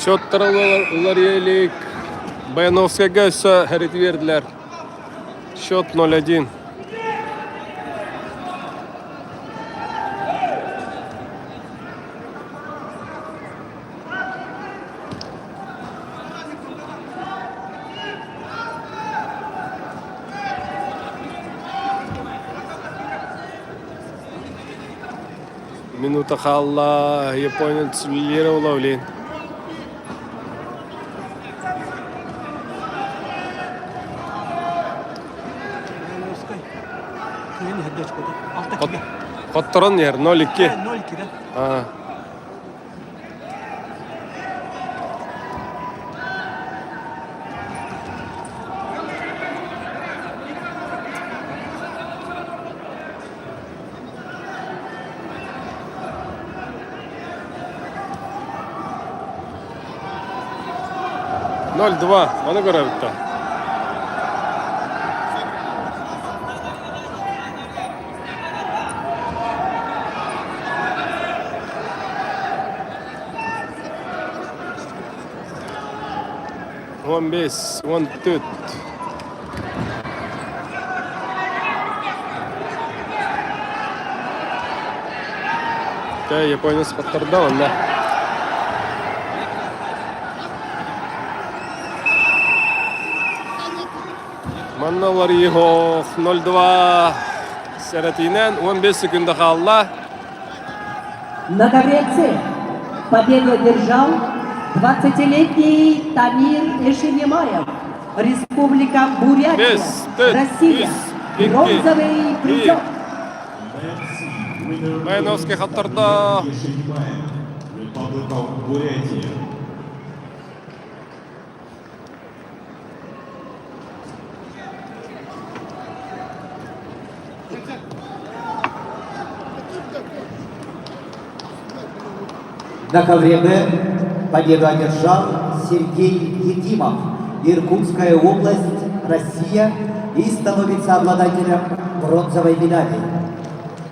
Счеттарылар елік. Баяновскайға өсі әрет верділер. Счет 0-1. Минута қалла, японец лері олаулейін. Qottırın yer 0-2.
0-2'de.
Ha. Nol 2. Ona göre bitti. One base, one tut. Японец подтвердил, да? Манналар его 0-2 Сератинен, 15 секунд қалла.
На ковре С победу одержал 20-летний Тамир Эшенемаев, Республика Бурятия, Россия, бронзовый призер.
Баяновский хаттарда.
Republic of Бурятия.
На ковре Б победу одержал Сергей Едимов, Иркутская область, Россия, и становится обладателем бронзовой медали.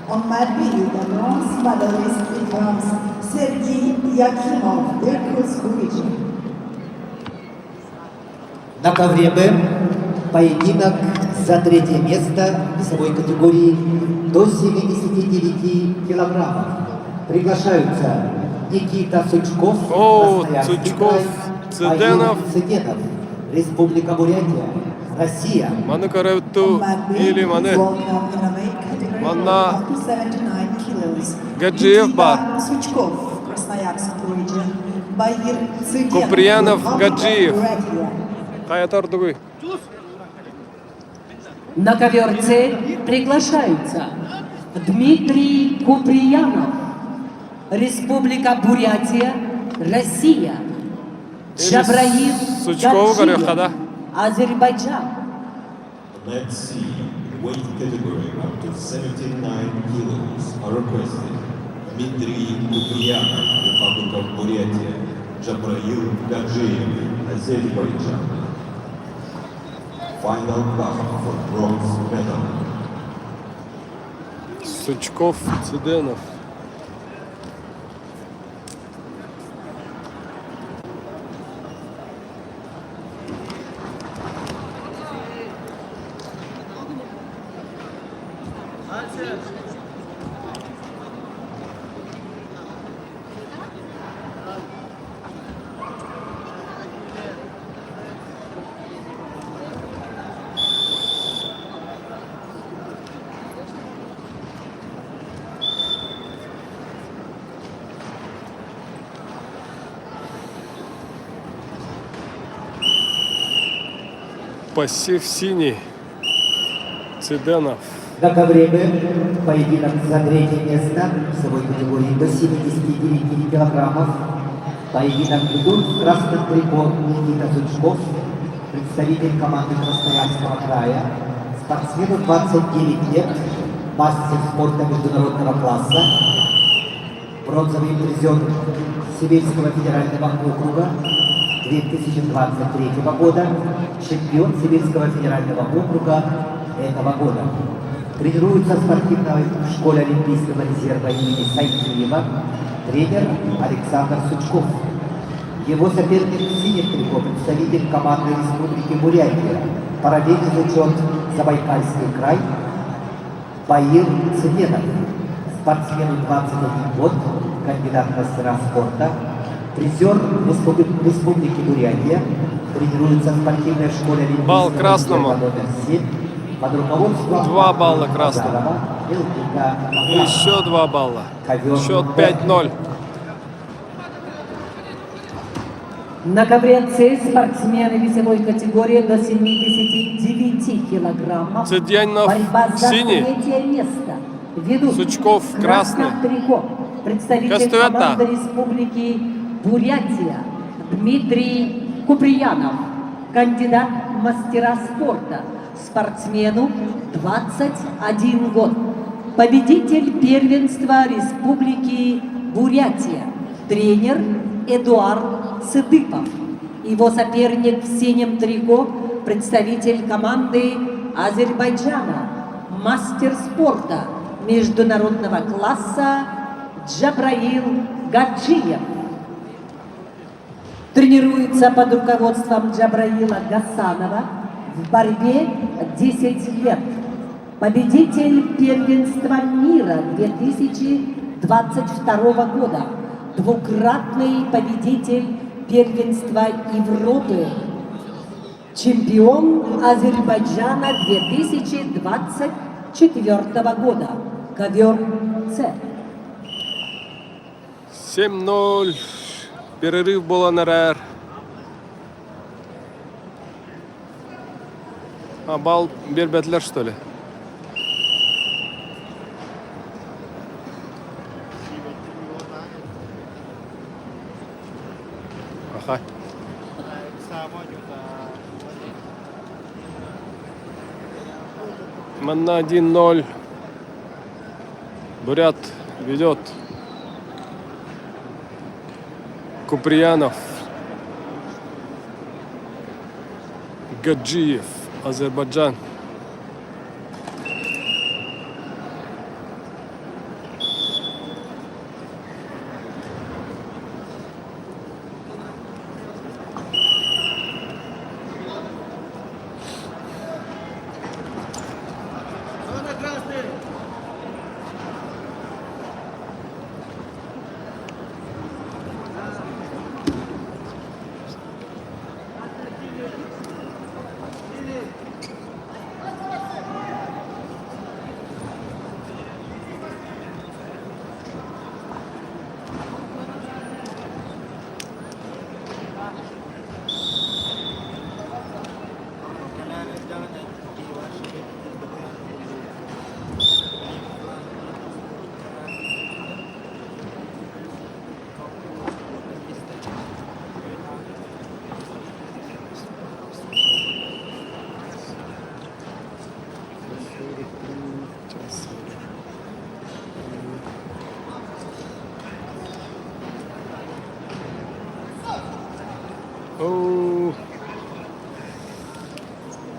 On mat B, the bronze medalist becomes Sergei Yakimov, Irkutsk region.
На ковре Б поединок за третье место в весовой категории до 79 килограммов. Приглашаются Никита Сучков, Красноярский край,
Цыденов,
Цыденов, Республика Бурятия, Россия.
Маны каравту или маны. Манна Гаджиев бар.
Сучков, Красноярский region, Багир Цыденов,
Куприянов, Гаджиев. Хаятар дугуй.
На ковер С приглашаются Дмитрий Куприянов, Республика Бурятия, Россия, Джабраил
Сучков,
Гаджиев, Азербайджан.
Let's see. Weight category up to 79 kilos are requested. Dmitry Kupriyanov, Republic of Buryatia. Jabrail Gadjiev, Azerbaijan. Final bout for bronze medal.
Сучков, Цыденов. Пассив синий. Цыденов.
На ковре Б поединок за третье место в весовой категории до 79 килограммов. Поединок ведут в красном трико Никита Сучков, представитель команды Красноярского края, спортсмену 29 лет, мастер спорта международного класса, бронзовый призер Сибирского федерального округа 2023 года, чемпион Сибирского федерального округа этого года. Тренируется в спортивной школе Олимпийского резерва имени Сайтиева тренер Александр Сучков. Его соперник в синем трико, представитель команды Республики Бурятия, параллельный зачет Забайкальский край, Баир Цветов, спортсмену 21 год, кандидат в мастера спорта, призер Республики Бурятия, тренируется в спортивной школе Олимпийского
Балл красному.
номер 7 под руководством
2 балла красному.
Элкика
И еще 2 балла.
Ковер
Счет
Б.
5-0.
На ковре С спортсмены весовой категории до 79 килограммов.
Цедьянов
Борьба за
синий.
третье место. Ведут
Сучков
в красном
красный.
трико представитель
Кастуэта.
команды Республики Бурятия Дмитрий Куприянов, кандидат в мастера спорта, спортсмену 21 год, победитель первенства Республики Бурятия, тренер Эдуард Сыдыпов. Его соперник в синем трико, представитель команды Азербайджана, мастер спорта международного класса Джабраил Гаджиев. Тренируется под руководством Джабраила Гасанова в борьбе 10 лет. Победитель первенства мира 2022 года. Двукратный победитель первенства Европы. Чемпион Азербайджана 2024 года. Ковер С.
7-0. Перерыв был на РР. А балл бербетлер, что ли? Ага. На 1-0. Бурят ведет. Куприянов. Гаджиев, Азербайджан.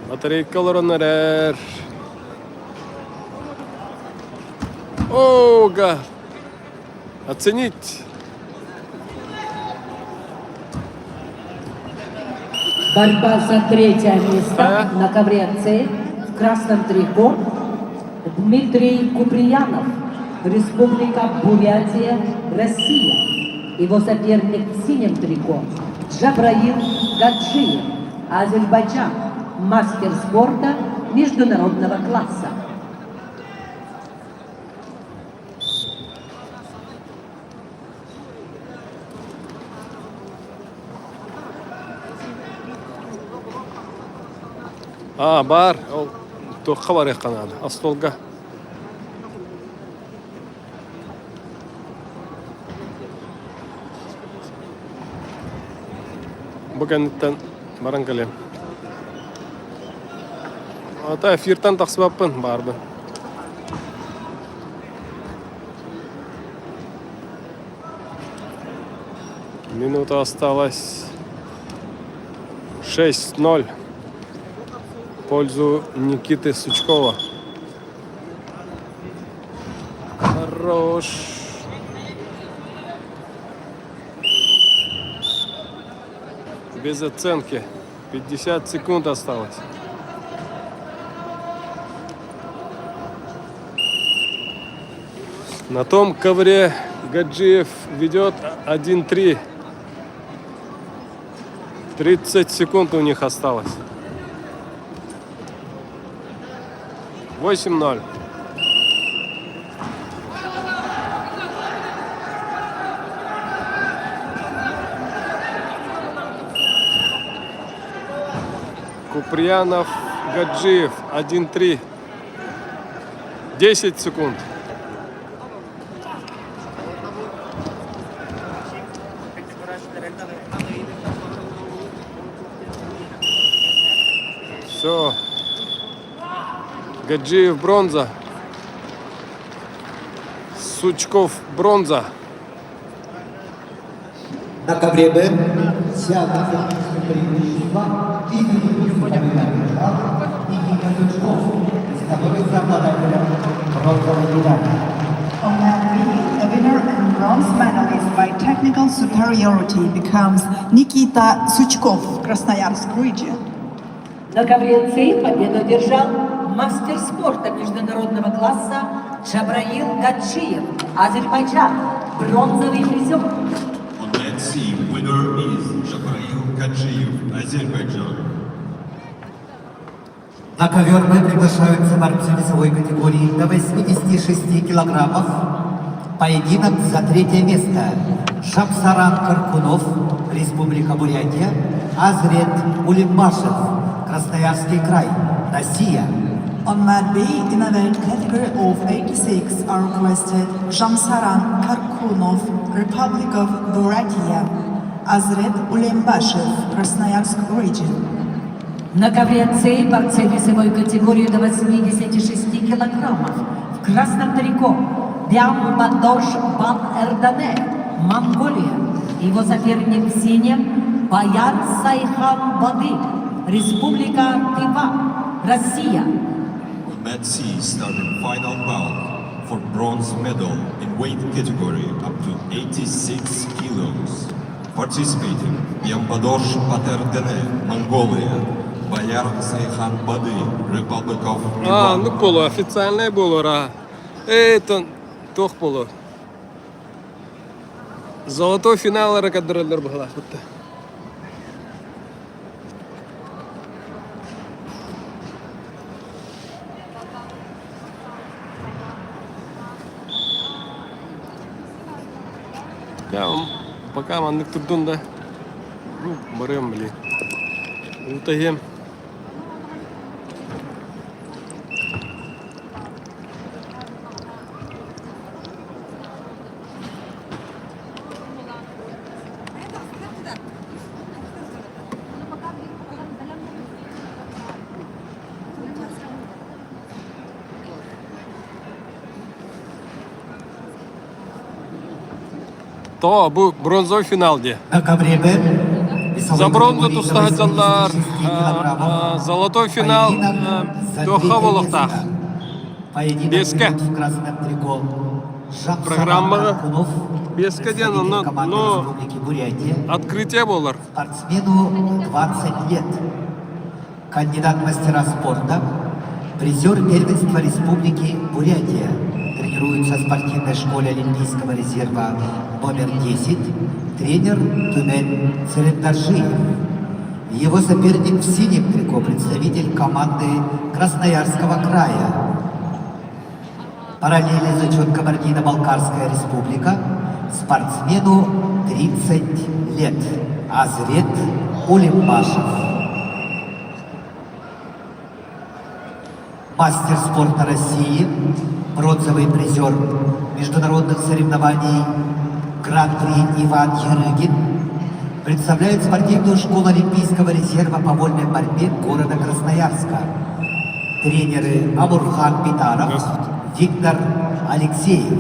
Батарейкалар нерер. Ога! Оценить.
Борьба за третье место на ковре С в красном трико. Дмитрий Куприянов, Республика Бурятия, Россия. Его соперник в синем трико Джабраил Гаджиев, Азербайджан, мастер спорта международного класса.
Бар, ол тоққа бар еқанады, астолға. Бүгінніктен баран кәлем. Ата эфиртан тақсыбаппын, барды. Минута осталась. 6-0. В пользу Никиты Сучкова. Хорош. без оценки. 50 секунд осталось. На том ковре Гаджиев ведет 1-3. 30 секунд у них осталось. 8-0. Куприянов, Гаджиев 1-3. 10 секунд. Все. Гаджиев бронза. Сучков бронза.
На ковре Б вся национальное преимущество и Сучков, становится обладателем бронзовой медали.
On that meeting, the winner and bronze medalist by technical superiority becomes Nikita Suchkov, Krasnoyarsk region.
На ковре С победу одержал мастер спорта международного класса Джабраил Гаджиев, Азербайджан, бронзовый призер.
On that C, winner is Jabrail Gadjiyev, Azerbaijan.
На ковер Б приглашаются борцы весовой категории до 86 килограммов. Поединок за третье место. Шамсаран Каркунов, Республика Бурятия, Азрет Улимбашев, Красноярский край, Россия.
On mat B, in the weight category of 86 are requested Shamsaran Karkunov, Republic of Buryatia, Azret Ulembashev, Krasnoyarsk region.
На ковре С борцы весовой категории до 86 килограммов. В красном трико Бямбадош Бан Эрдане, Монголия. Его соперник в синем Баян Сайхан Бады, Республика Тыва, Россия.
On that C, starting final bout for bronze medal in weight category up to 86 kilos. Participating Yambadosh Paterdene, Mongolia. Bayar Сайхан Бады, Republic of Iran.
Ну полуофициальная была. Это тох полу. Золотой финал ракадрлар была. Пока мандык турдун да. Барем, блин. Утаем. То bu bronzовый финал де.
На ковре Б
За бронзу тустадылар. Золотой финал Доха Волохтах. Беске.
В красном трико.
Программа беске де, но открытие болар.
Спортсмену 20 лет. Кандидат в мастера спорта. Призер первенства Республики Бурятия. Тренируется в спортивной школе Олимпийского резерва номер 10. Тренер Тюмень Церетдаржиев. Его соперник в синем трико, представитель команды Красноярского края. Параллельный зачет Кабардино-Балкарская республика. Спортсмену 30 лет. Азрет Улимбашев. Мастер спорта России, бронзовый призер международных соревнований Гран-при Иван Ярыгин, представляет спортивную школу Олимпийского резерва по вольной борьбе города Красноярска. Тренеры Амурхан Питаров, Виктор Алексеев.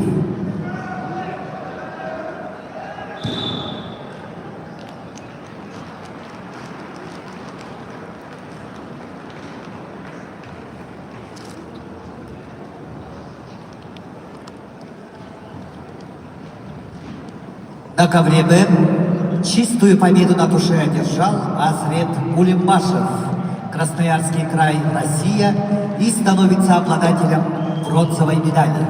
На ковре Б
Чистую победу на душе одержал Азрет Улимбашев, Красноярский край, Россия, и становится обладателем бронзовой медали.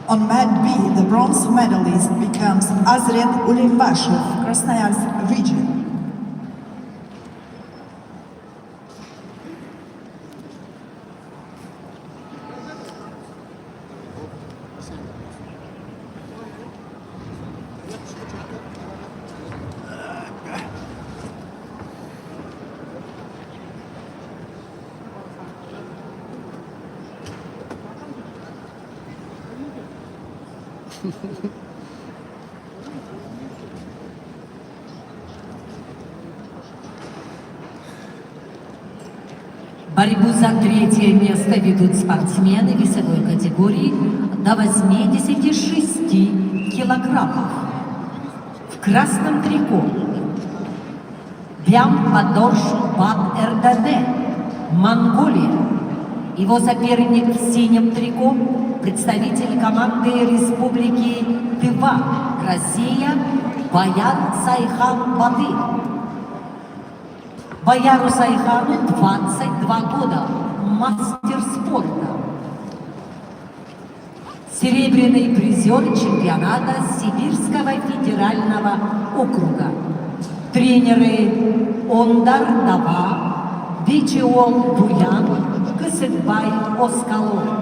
On mat B, the bronze medalist becomes Azret Ulimbashev, Krasnoyarsk region.
Борьбу за третье место ведут спортсмены весовой категории до 86 килограммов. В красном трико Бям Бадош Бан Эрдаде, Монголия. Его соперник в синем трико представитель команды Республики Тыва, Россия, Баяр Сайхан Бадыр. Бояру Сайхану 22 года, мастер спорта. Серебряный призер чемпионата Сибирского федерального округа. Тренеры Ондар Дава, Бичиол Дуян, Кысыкбай Оскало.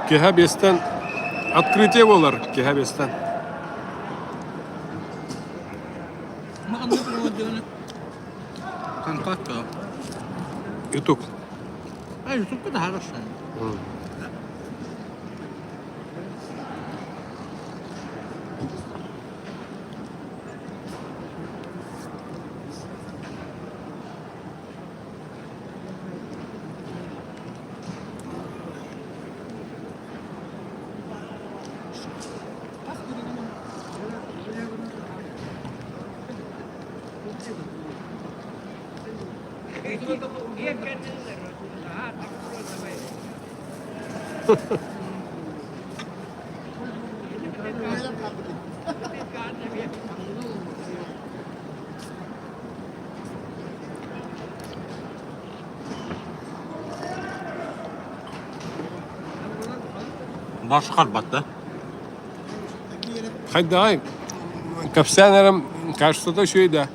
Кехабестен открытие болар, Кехабестен. Ютуб.
Ютуб да хорошо.
Başı kalbattı.
Haydi ay. Kapsanerim karşıda şöyle.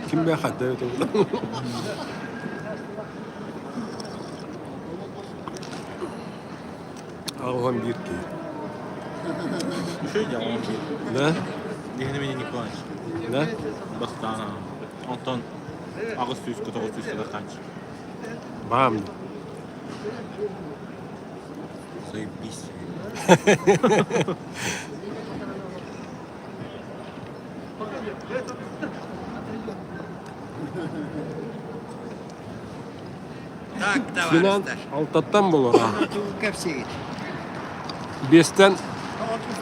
Kim be hatta evet. Ağam bir ki.
Şey devam.
Ne?
Dihini beni Nikolaş.
Ne?
Bastana. Антон. Ağustos kadar kaç.
Бам.
Заебись.
Финал алтаттан болор. Бестен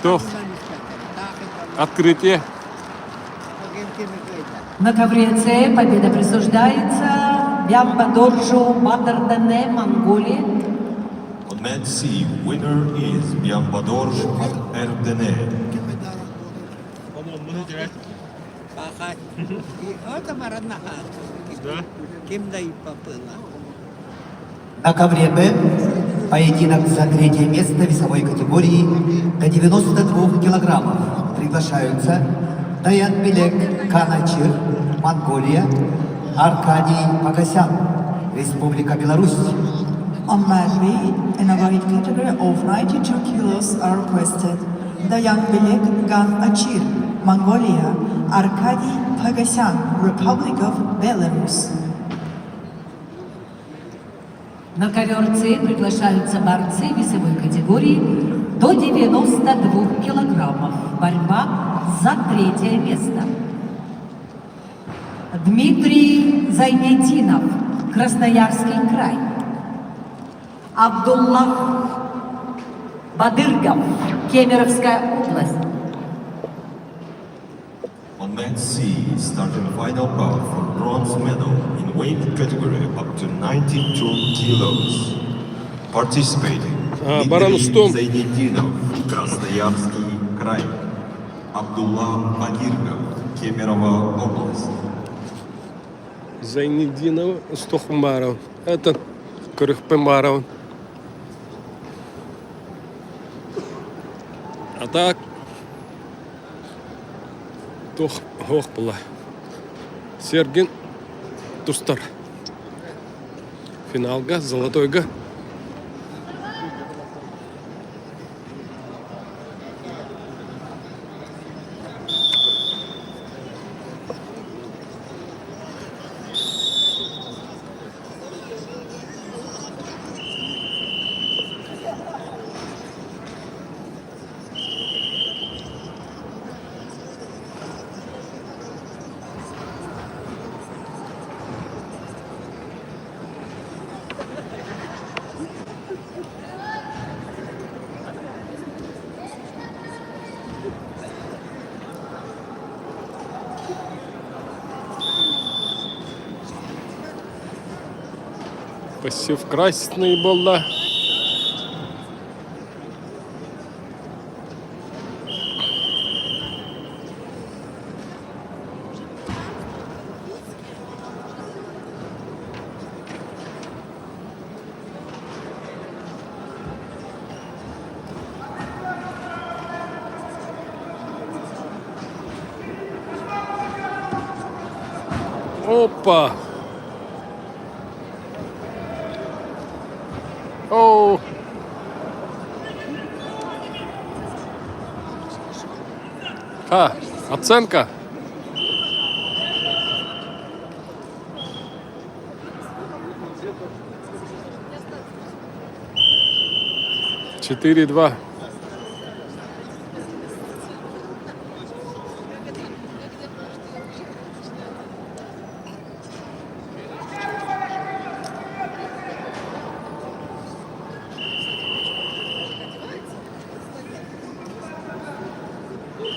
тох открытие.
На ковре С победа присуждается Бямбадоржу Мадардане, Монголия.
On match C, winner is Biambadorj Erdene.
На ковре Б поединок за третье место весовой категории до 92 килограммов. Приглашаются Даянбелек Каначир, Монголия, Аркадий Погосян, Республика Беларусь.
On mat B, in a weight category of 92 kilos are requested Dayanbelek Gan Achir, Mongolia, Arkady Pogosyan, Republic of Belarus.
На ковер С приглашаются борцы весовой категории до 92 килограммов. Борьба за третье место. Дмитрий Зайнетдинов, Красноярский край. Абдуллах Бадыргов, Кемеровская область.
On match C, starting final bout for bronze medal in weight category up to 92 kilos. Participating
Баранстон.
Дмитрий Зайнетдинов, Красноярский край. Абдулла Бадыргов, Кемерово область.
Зайнетдинов, Стохмаров. Это Кырыхпымаров. А так Тох Хохпла. Сергин Тустар. Финалга, золотойга. Посев красный была. Опа! Оу! Оценка? Четыре, 2.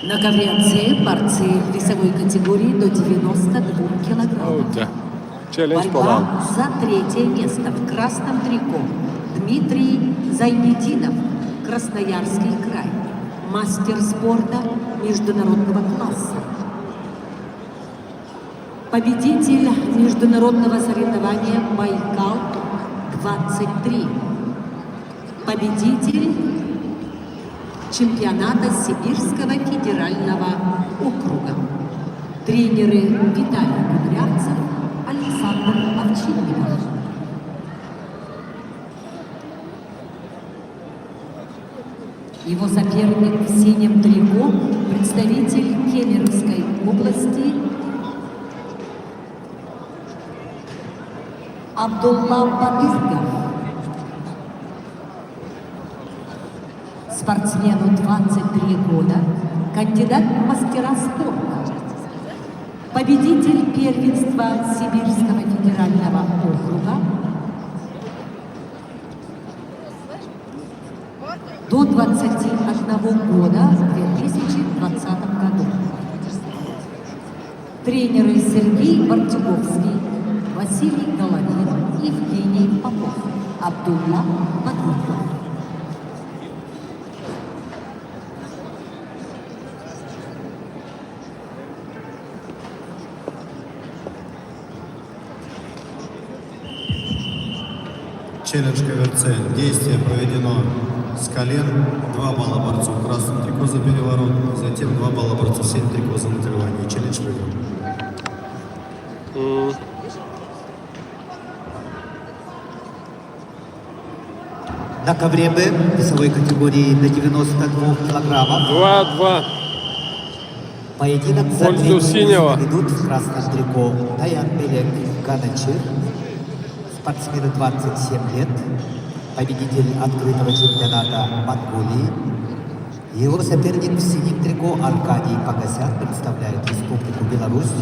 На ковре С борцы весовой категории до 92 килограммов.
Челлендж
Борьба за третье место в красном трико. Дмитрий Зайнетдинов, Красноярский край. Мастер спорта международного класса. Победитель международного соревнования «Байкал-23». Победитель чемпионата Сибирского федерального округа. Тренеры Виталий Кудрявцев, Александр Овчинников. Его соперник в синем трико, представитель Кемеровской области Абдулла Бадыргов. Спортсмену 23 года, кандидат в мастера спорта, победитель первенства Сибирского федерального округа, до 21 года в 2020 году. Тренеры Сергей Бартюговский, Василий Головин, Евгений Попов, Абдулла Батурков.
Челлендж КВЦ. Действие проведено с колен. 2 балла борцу в красном трико за переворот. Затем 2 балла борцу в синем трико за надрывание. Челлендж выигран.
На ковре Б весовой категории до 92 килограммов.
2-2.
Поединок за
Пользу
третий
синего.
ведут в красном трико Даян Белек Ганачир. Спортсмену 27 лет. Победитель открытого чемпионата Монголии. Его соперник в синем трико Аркадий Погосян представляет Республику Беларусь.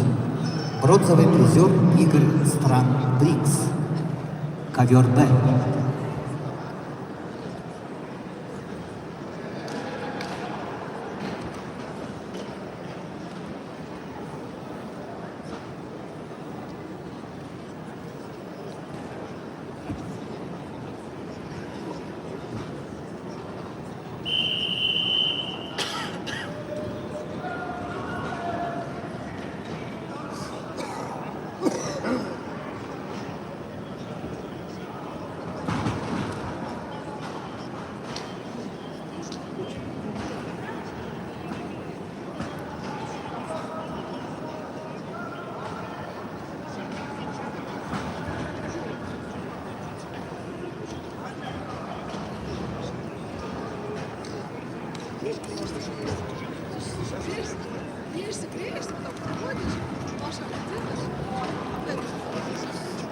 Бронзовый призер игр стран БРИКС. Ковер Б.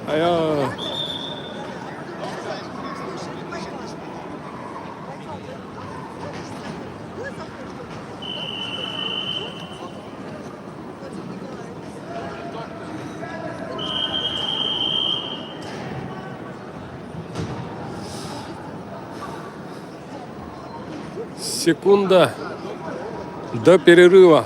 А я... Секунда до перерыва.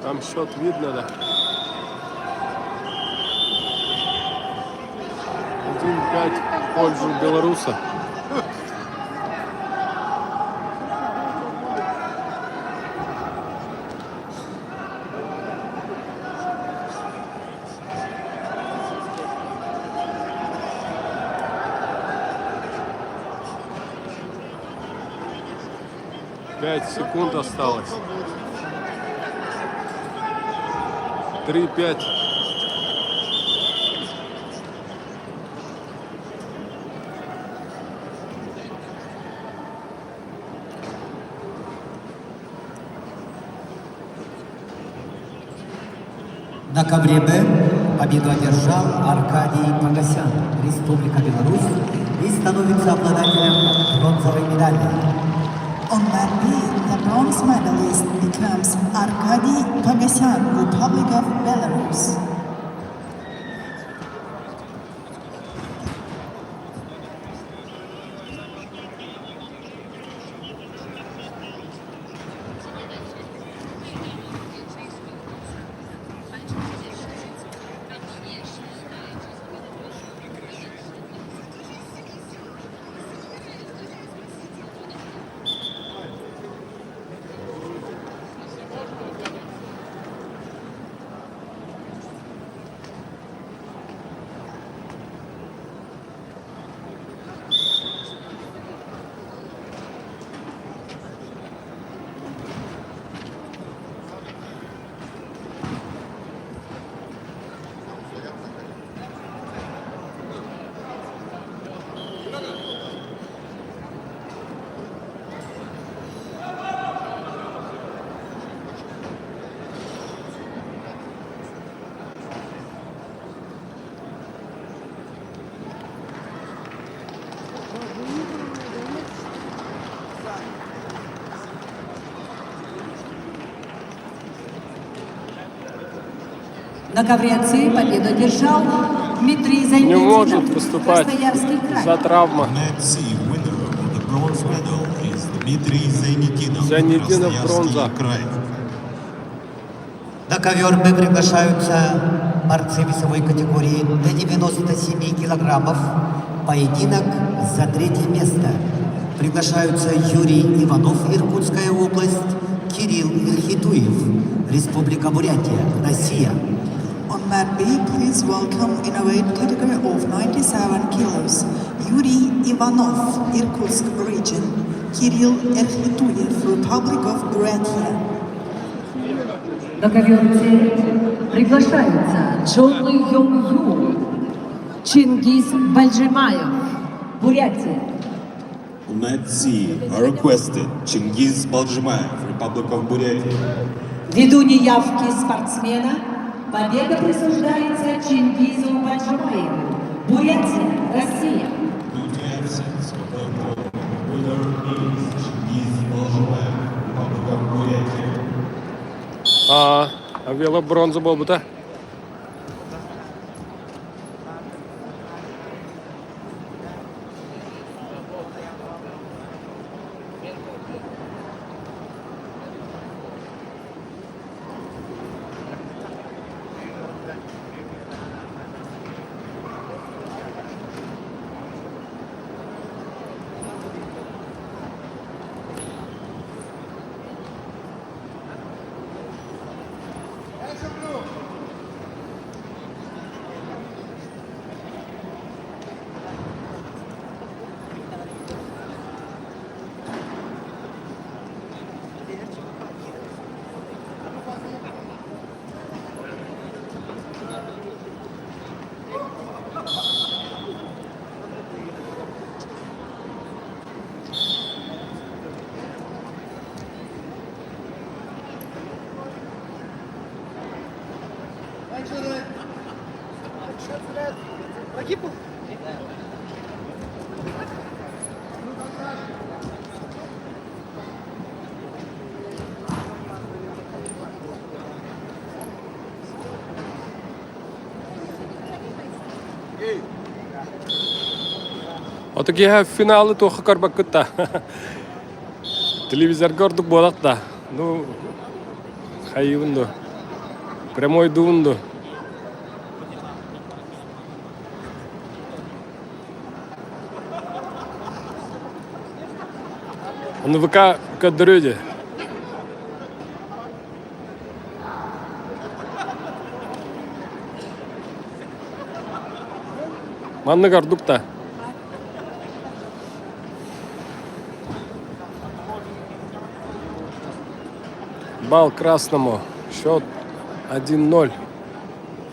Там счет видно, да. 1-5 в пользу белоруса. 5 секунд осталось. 3-5.
На ковре Б победу одержал Аркадий Погосян, Республика Беларусь, и становится обладателем бронзовой медали.
On mat B, the bronze medalist becomes Arkady Pogosyan, Republic of Belarus.
На ковре С победу одержал Дмитрий
Не
Зайнетдинов,
может выступать
Красноярский край.
за травма.
Net C winner of the bronze medal is Dmitry Zaynetdinov,
Zaynetdinov, бронза.
Красноярский край.
На ковер Б приглашаются борцы весовой категории до 97 килограммов. Поединок за третье место. Приглашаются Юрий Иванов, Иркутская область, Кирилл Ирхитуев, Республика Бурятия, Россия.
On mat B, please welcome in a weight category of 97 kilos, Yuri Ivanov, Irkutsk region, Kirill Erkhituyev, Republic of Buryatia.
На ковер С приглашаются Чон Йонг Ю, Чингиз Бальжимаев, Бурятия.
On Net C are requested Чингиз Балджимаев, Republic of Buryatia.
Ввиду неявки спортсмена победа присуждается Чингизу Бальжимаеву, Бурятия, Россия.
Due to absence of the opponent, winner is Чингиз Балджимаев, Republic of Buryatia.
А велобронза был бы, да? Отакие финалы тоха карбакытта. Телевизор көрдік болат да. Ну, хайывынды. Прямой дуынды. Он ВК кадрыде. Манны көрдік та. Балл красному. Счет 1-0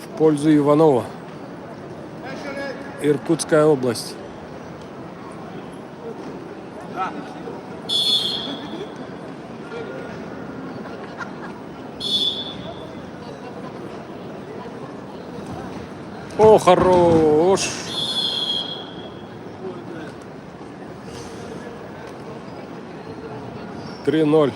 в пользу Иванова. Иркутская область. О, хорош! Три 0.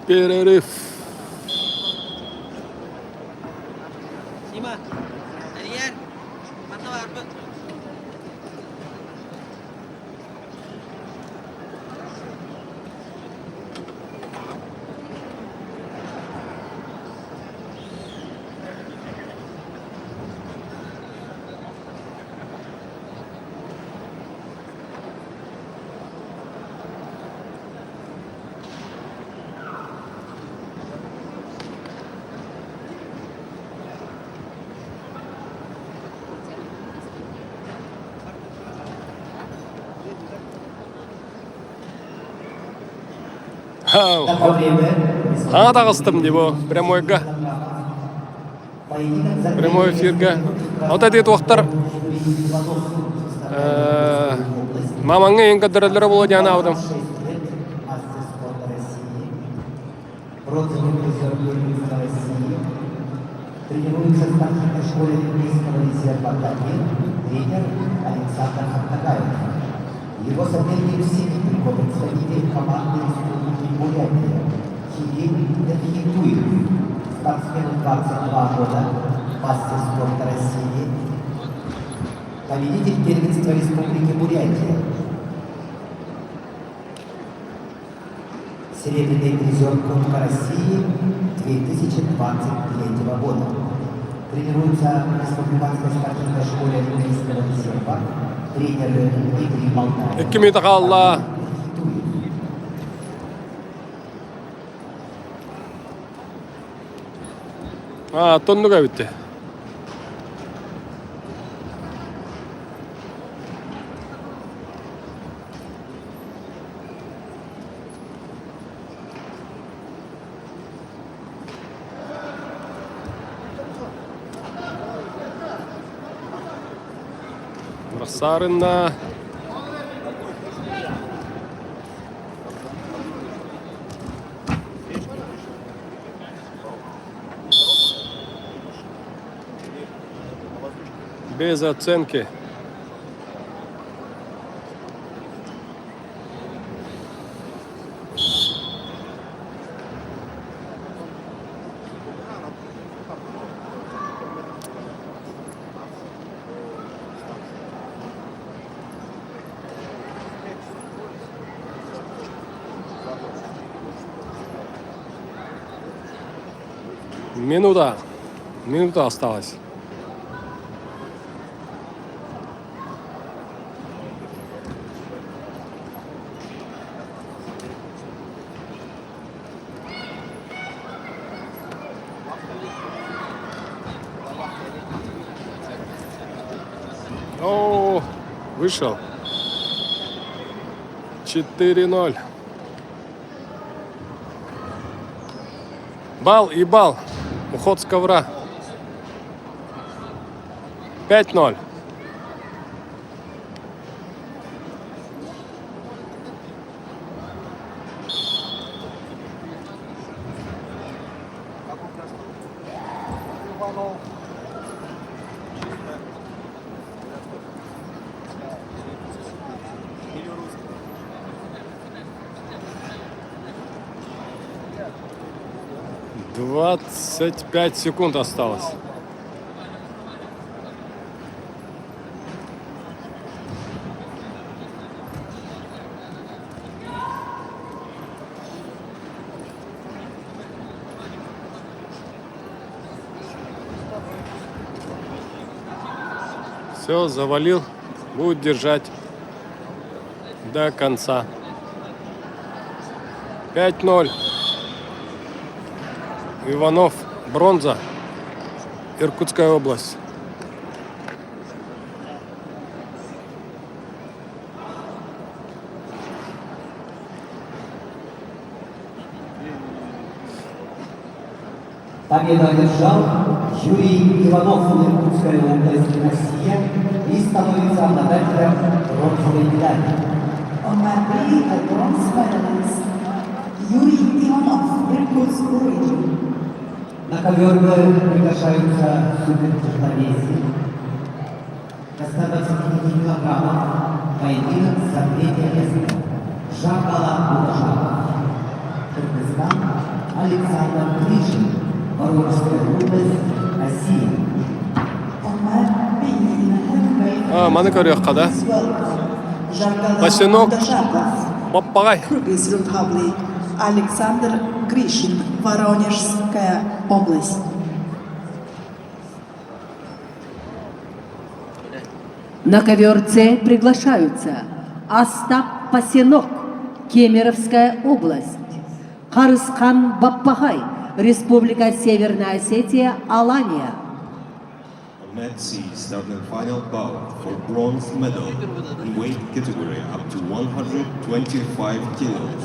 Перерыв.
Сима, Ариен, mana arbet?
Ана қыстым деп прямойға. Прямой эфирге. Вот эти уақыттар мамаңа ең қадірлері болады яна аудым.
Тренируется в спортивной школе Олимпийского резерва «Татьян» тренер Александр Хаттагаев. Его соперник Симитрико, представитель команды Республики Бурятия, Кирилл Эдхитуев, спортсмен 22 года, мастер спорта России, победитель первенства Республики Бурятия, серебряный призер Кубка России 2023 года. Тренируется в Республиканской спортивной школе Олимпийского резерва тренер Дмитрий Болтаев.
2 минута қалды. Тоннуға бітті. Сарынна. Без оценки. Минута осталась. О, вышел. 4-0. Бал и бал. Уход с ковра. 5-0. 25 секунд осталось. Все, завалил. Будет держать до конца. 5-0. Иванов, бронза. Иркутская область.
Победу одержал Юрий Иванов, Иркутская область, Россия, и становится обладателем бронзовой медали.
On mat B, the bronze medalist, Yuri Ivanov, Irkutsk origin.
На ковер приглашаются супертяжеловесы. До 125 килограммов поединок за третье место. Жакала Будажава. Кыргызстан, Александр Гришин, Воронежская область, Россия.
On mat B, in the heavyweight
Маны көрөккө да.
Жаргала
Пасенок.
Будажава,
Баппагай.
Кыргыз Республики, Александр Гришин, Воронежская область.
На ковер С приглашаются Остап Пасенок, Кемеровская область, Карыскан Баппагай, Республика Северная Осетия, Алания.
Mat C starting final bout for bronze medal in weight category up to 125 kilos.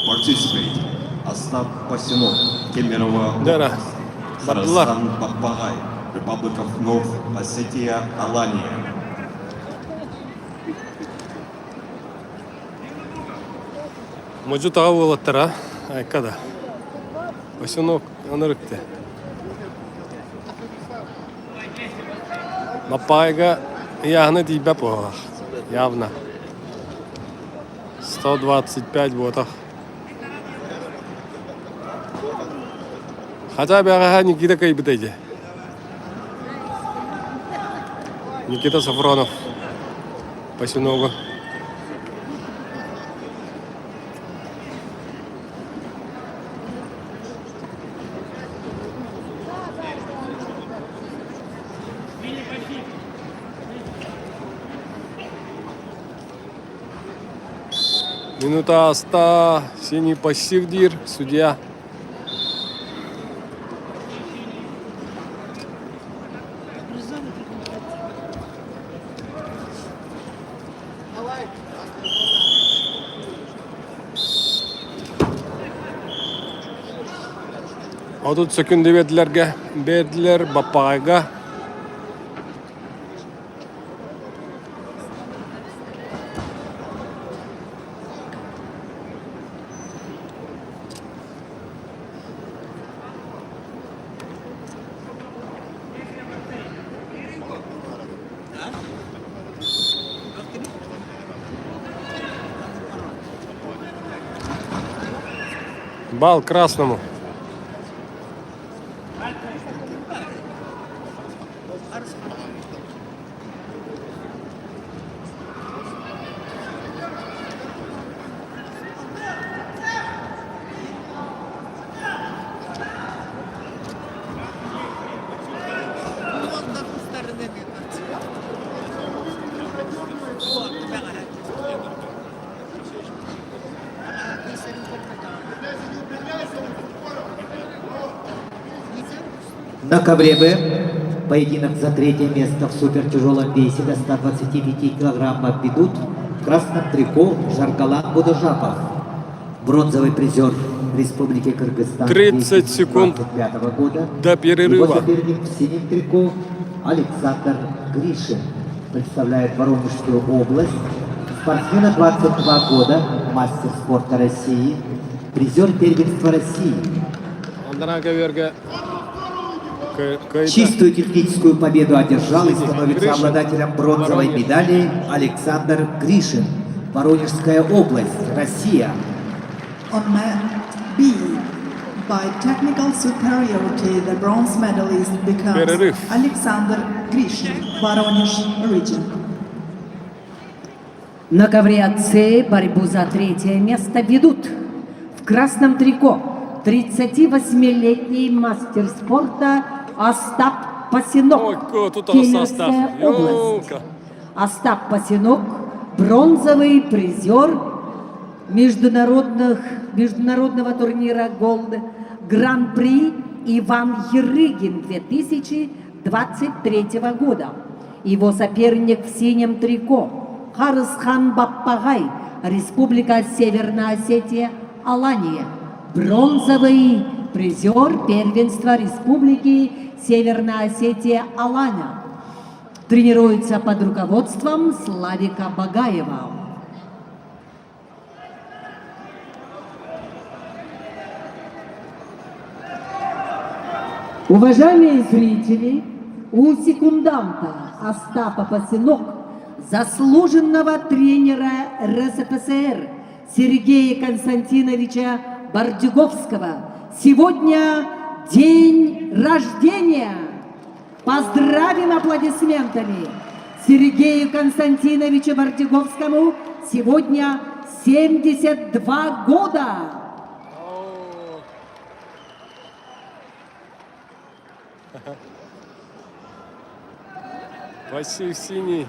Participating Остап Пасенок, Кемерово
Дара.
область,
Бадлар.
Карыскан Баппагай, Republic of North Ossetia, Alania.
Мужу тағы болаттыр, айкада. Пасенок, анырыкты. Баппагайга яғны дейбәп оғақ. Явно. 125 ботақ. Хотя бәғаға Никита кайбытайды. Никита Сафронов. Пасеногу. Минута аста, синий пассив дир, судья. А тут секунды бердилер Баппагайга. Бал красному.
На ковре Б поединок за третье место в супертяжелом весе до 125 килограммов ведут в красном трико Жаргалан Будажапов, бронзовый призер Республики Кыргызстан
30 секунд
2025 года.
до перерыва.
Его соперник в синем трико Александр Гришин представляет Воронежскую область. Спортсмена 22 года, мастер спорта России, призер первенства России. Чистую техническую победу одержал и становится обладателем бронзовой медали Александр Гришин, Воронежская область, Россия.
On mat B, By technical superiority, the bronze medalist becomes
Перерыв.
Alexander Grishny, Voronezh region.
На ковре С борьбу за третье место ведут в красном трико 38-летний мастер спорта Остап Пасинок,
Ой, тут
Кемеровская
состав.
область.
Ёлка.
Остап Пасинок – бронзовый призер международного турнира Голд Гран-при Иван Ерыгин 2023 года. Его соперник в синем трико Харысхан Баппагай, Республика Северная Осетия, Алания. Бронзовый призер первенства Республики Северная Осетия, Алания. Тренируется под руководством Славика Багаева. Уважаемые зрители, у секунданта Остапа Пасинок, заслуженного тренера РСФСР Сергея Константиновича Бардюговского, сегодня день рождения. Поздравим аплодисментами Сергею Константиновичу Бардюговскому, сегодня 72 года.
Василий синий.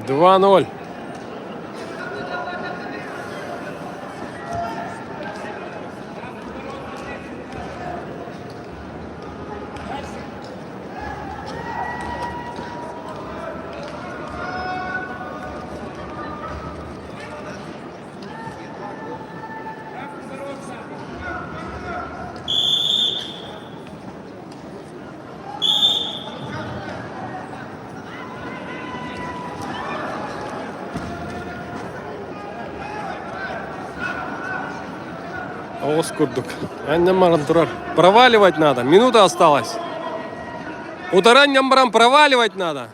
Два 0. Оскурдук. Проваливать надо. Минута осталась. Ударанням брам проваливать надо.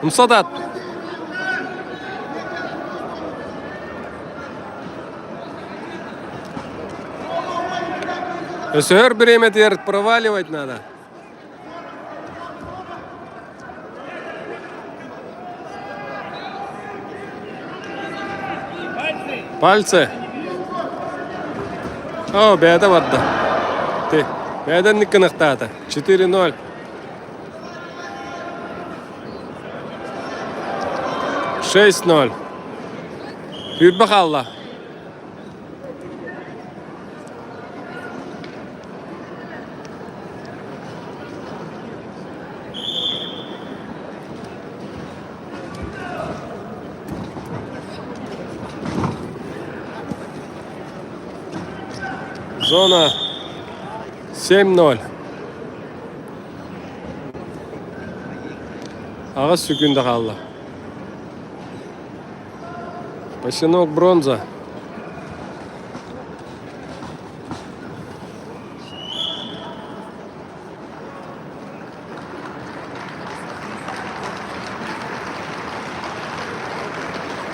Мсадат. Өсөр время терт, проваливать надо. Пальцы. О, беда варда. Ты. Беда не коннектата. 4-0. Шесть 0. Юрбахалла. Зона 7-0. Ağız sükünde kaldı. Пасинок бронза.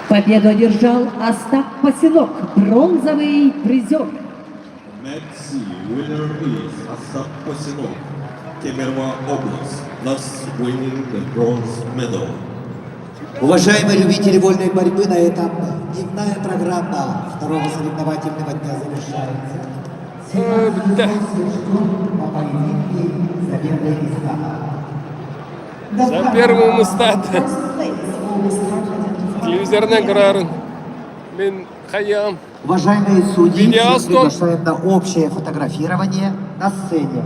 Победу одержал Остап Пасинок, бронзовый призер.
Match winner is Остап Пасинок, Кемерово область, thus winning the bronze medal.
Уважаемые любители вольной борьбы, на этом дневная программа второго соревновательного дня завершается. По поединке за первое место.
За первым место. Телевизорный грарын. Мен хаям.
Уважаемые судьи,
Видео
всех приглашаем на общее фотографирование на сцене.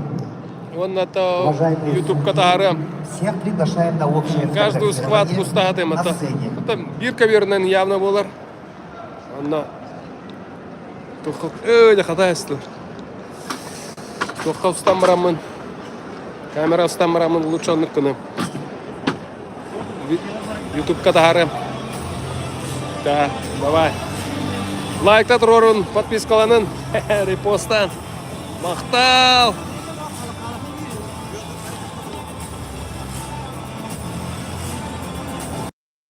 Вон это
Уважаемые
YouTube
судьи,
катары.
всех приглашаем на общее
Каждую схватку статым.
на
Это
сцене.
бирка вернен явно болар. Анна. Öyle хатайсты. Тоққа ұстамырамын. Камера ұстамырамын улучшанлық күні. YouTube катары. Да, давай. Лайкта тұрорын, подпискаланын, репостан. Мақтал!